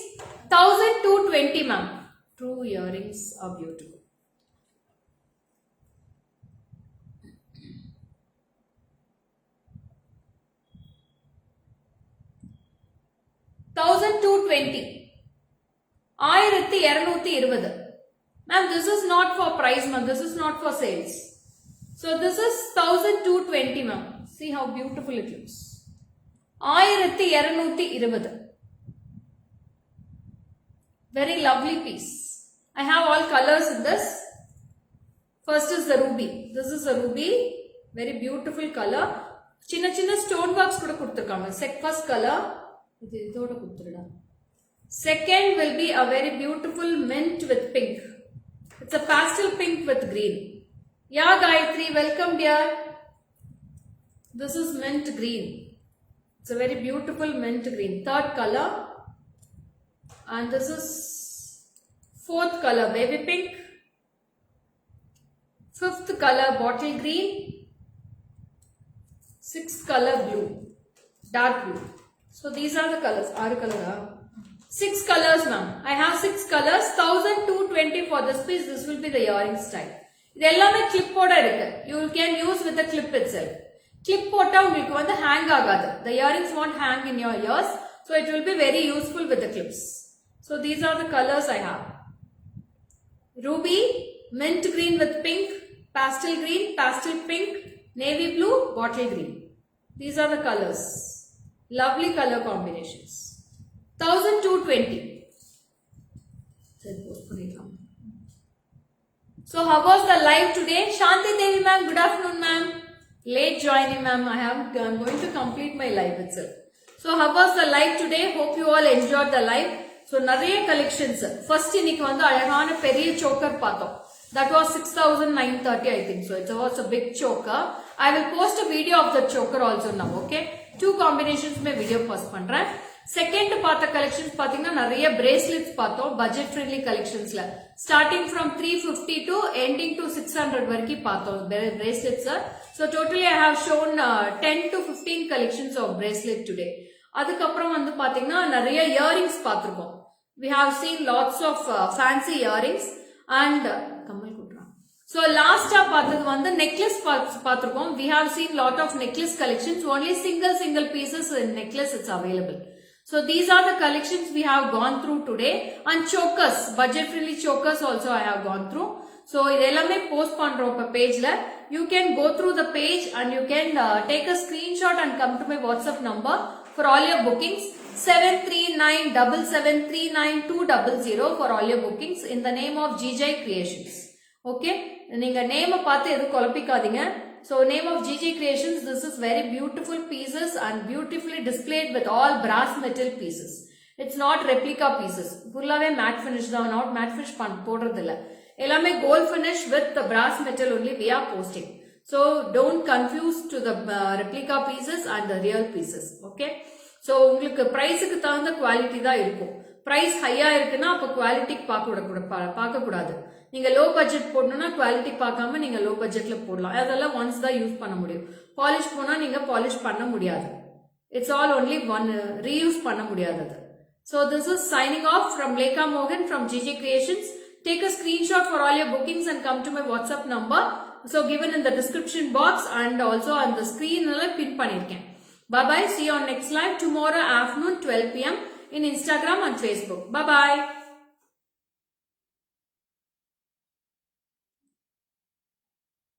1220 ma'am. True earrings are beautiful. $1220. 1220. Ma'am, this is not for price, ma'am. This is not for sales. So this is 1220, ma'am. See how beautiful it looks. 1220. Very lovely piece. I have all colors in this. First is the ruby. This is a ruby. Very beautiful color. Chinna chinna stone works kuda kuduthirukanga. First color. Second will be a very beautiful mint with pink. It's a pastel pink with green. Yeah, Gayatri, welcome dear. This is mint green. It's a very beautiful mint green. Third color. And this is 4th color baby pink, 5th color bottle green, 6th color blue, dark blue. So these are the colors. 6 color. 6 colors ma'am. I have 6 colors. 1220 for this piece. This will be the earring style. இது எல்லாமே clip ஓட இருக்கு. You can use with the clip itself. Clip போட்டா உங்களுக்கு வந்து hang ஆகாது. The earrings won't hang in your ears. So it will be very useful with the clips. So these are the colors I have. Ruby, mint green with pink, pastel green, pastel pink, navy blue, bottle green. These are the colors. Lovely color combinations. 1220. So how was the live today? Shanti Devi ma'am, good afternoon ma'am. Late joining ma'am. I'm going to complete my live itself. So how was the live today? Hope you all enjoyed the live. So நிறைய collections. First இன்னைக்கு வந்து அழகான பெரிய choker பார்த்தோம். That was 6,930 I think. So it was a big choker. I will post a video of the choker also now. Okay. 2 combinations में video post பண்றேன். Second பார்த்த collections பாத்தீங்கன்னா நிறைய bracelets பார்த்தோம். Budget friendly collectionsல. Starting from 350 to ending to 600 வரைக்கும் பார்த்தோம் bracelets. So totally I have shown 10 to 15 collections of bracelet today. அதுக்கப்புறம் வந்து பாத்தீங்கன்னா நிறைய earrings பார்த்திருக்கோம். We have seen lots of fancy earrings and கம்மல் குட்றான். So last பார்த்தது வந்து necklace பார்த்திருக்கோம். We have seen lot of necklace collections. Only single pieces in necklace it's available. So these are the collections we have gone through today. And chokers, budget friendly chokers also I have gone through. So இது எல்லாமே post பண்றோம் இப்ப pageல. You can go through the page and you can take a screenshot and come to my WhatsApp number for all your bookings. 7397739200 for all your bookings in the name of GJ Creations. Okay, நீங்க name பார்த்து எது குழப்பிக்காதீங்க. So name of GJ Creations. This is very beautiful pieces and beautifully displayed with all brass metal pieces. It's not replica pieces. ஃபுல்லாவே matte finish தான், not matte finish போடுறது இல்ல. எல்லாமே gold finish with the brass metal only we are posting. So don't confuse to the replica pieces and the real pieces. Okay. So உங்களுக்கு பிரைஸ்க்கு தகுந்த quality தான் இருக்கும். Price ஹையா இருக்குன்னா அப்ப குவாலிட்டி பார்க்க கூடாது. நீங்க லோ பட்ஜெட் போடணும்னா குவாலிட்டி பார்க்காம நீங்க லோ பட்ஜெட்ல போடலாம். அதெல்லாம் ஒன்ஸ் தான் யூஸ் பண்ண முடியும். பாலிஷ் போனா நீங்க பாலிஷ் பண்ண முடியாது. It's all only one reuse பண்ண முடியாது. So this is signing off from Lekha Mohan from GJ Creations. Take a screenshot for all your bookings and come to my WhatsApp number. So given in the description box and also on the screen pin பண்ணிருக்கேன். Bye bye. See you on next live tomorrow afternoon 12 PM in Instagram and Facebook. Bye bye.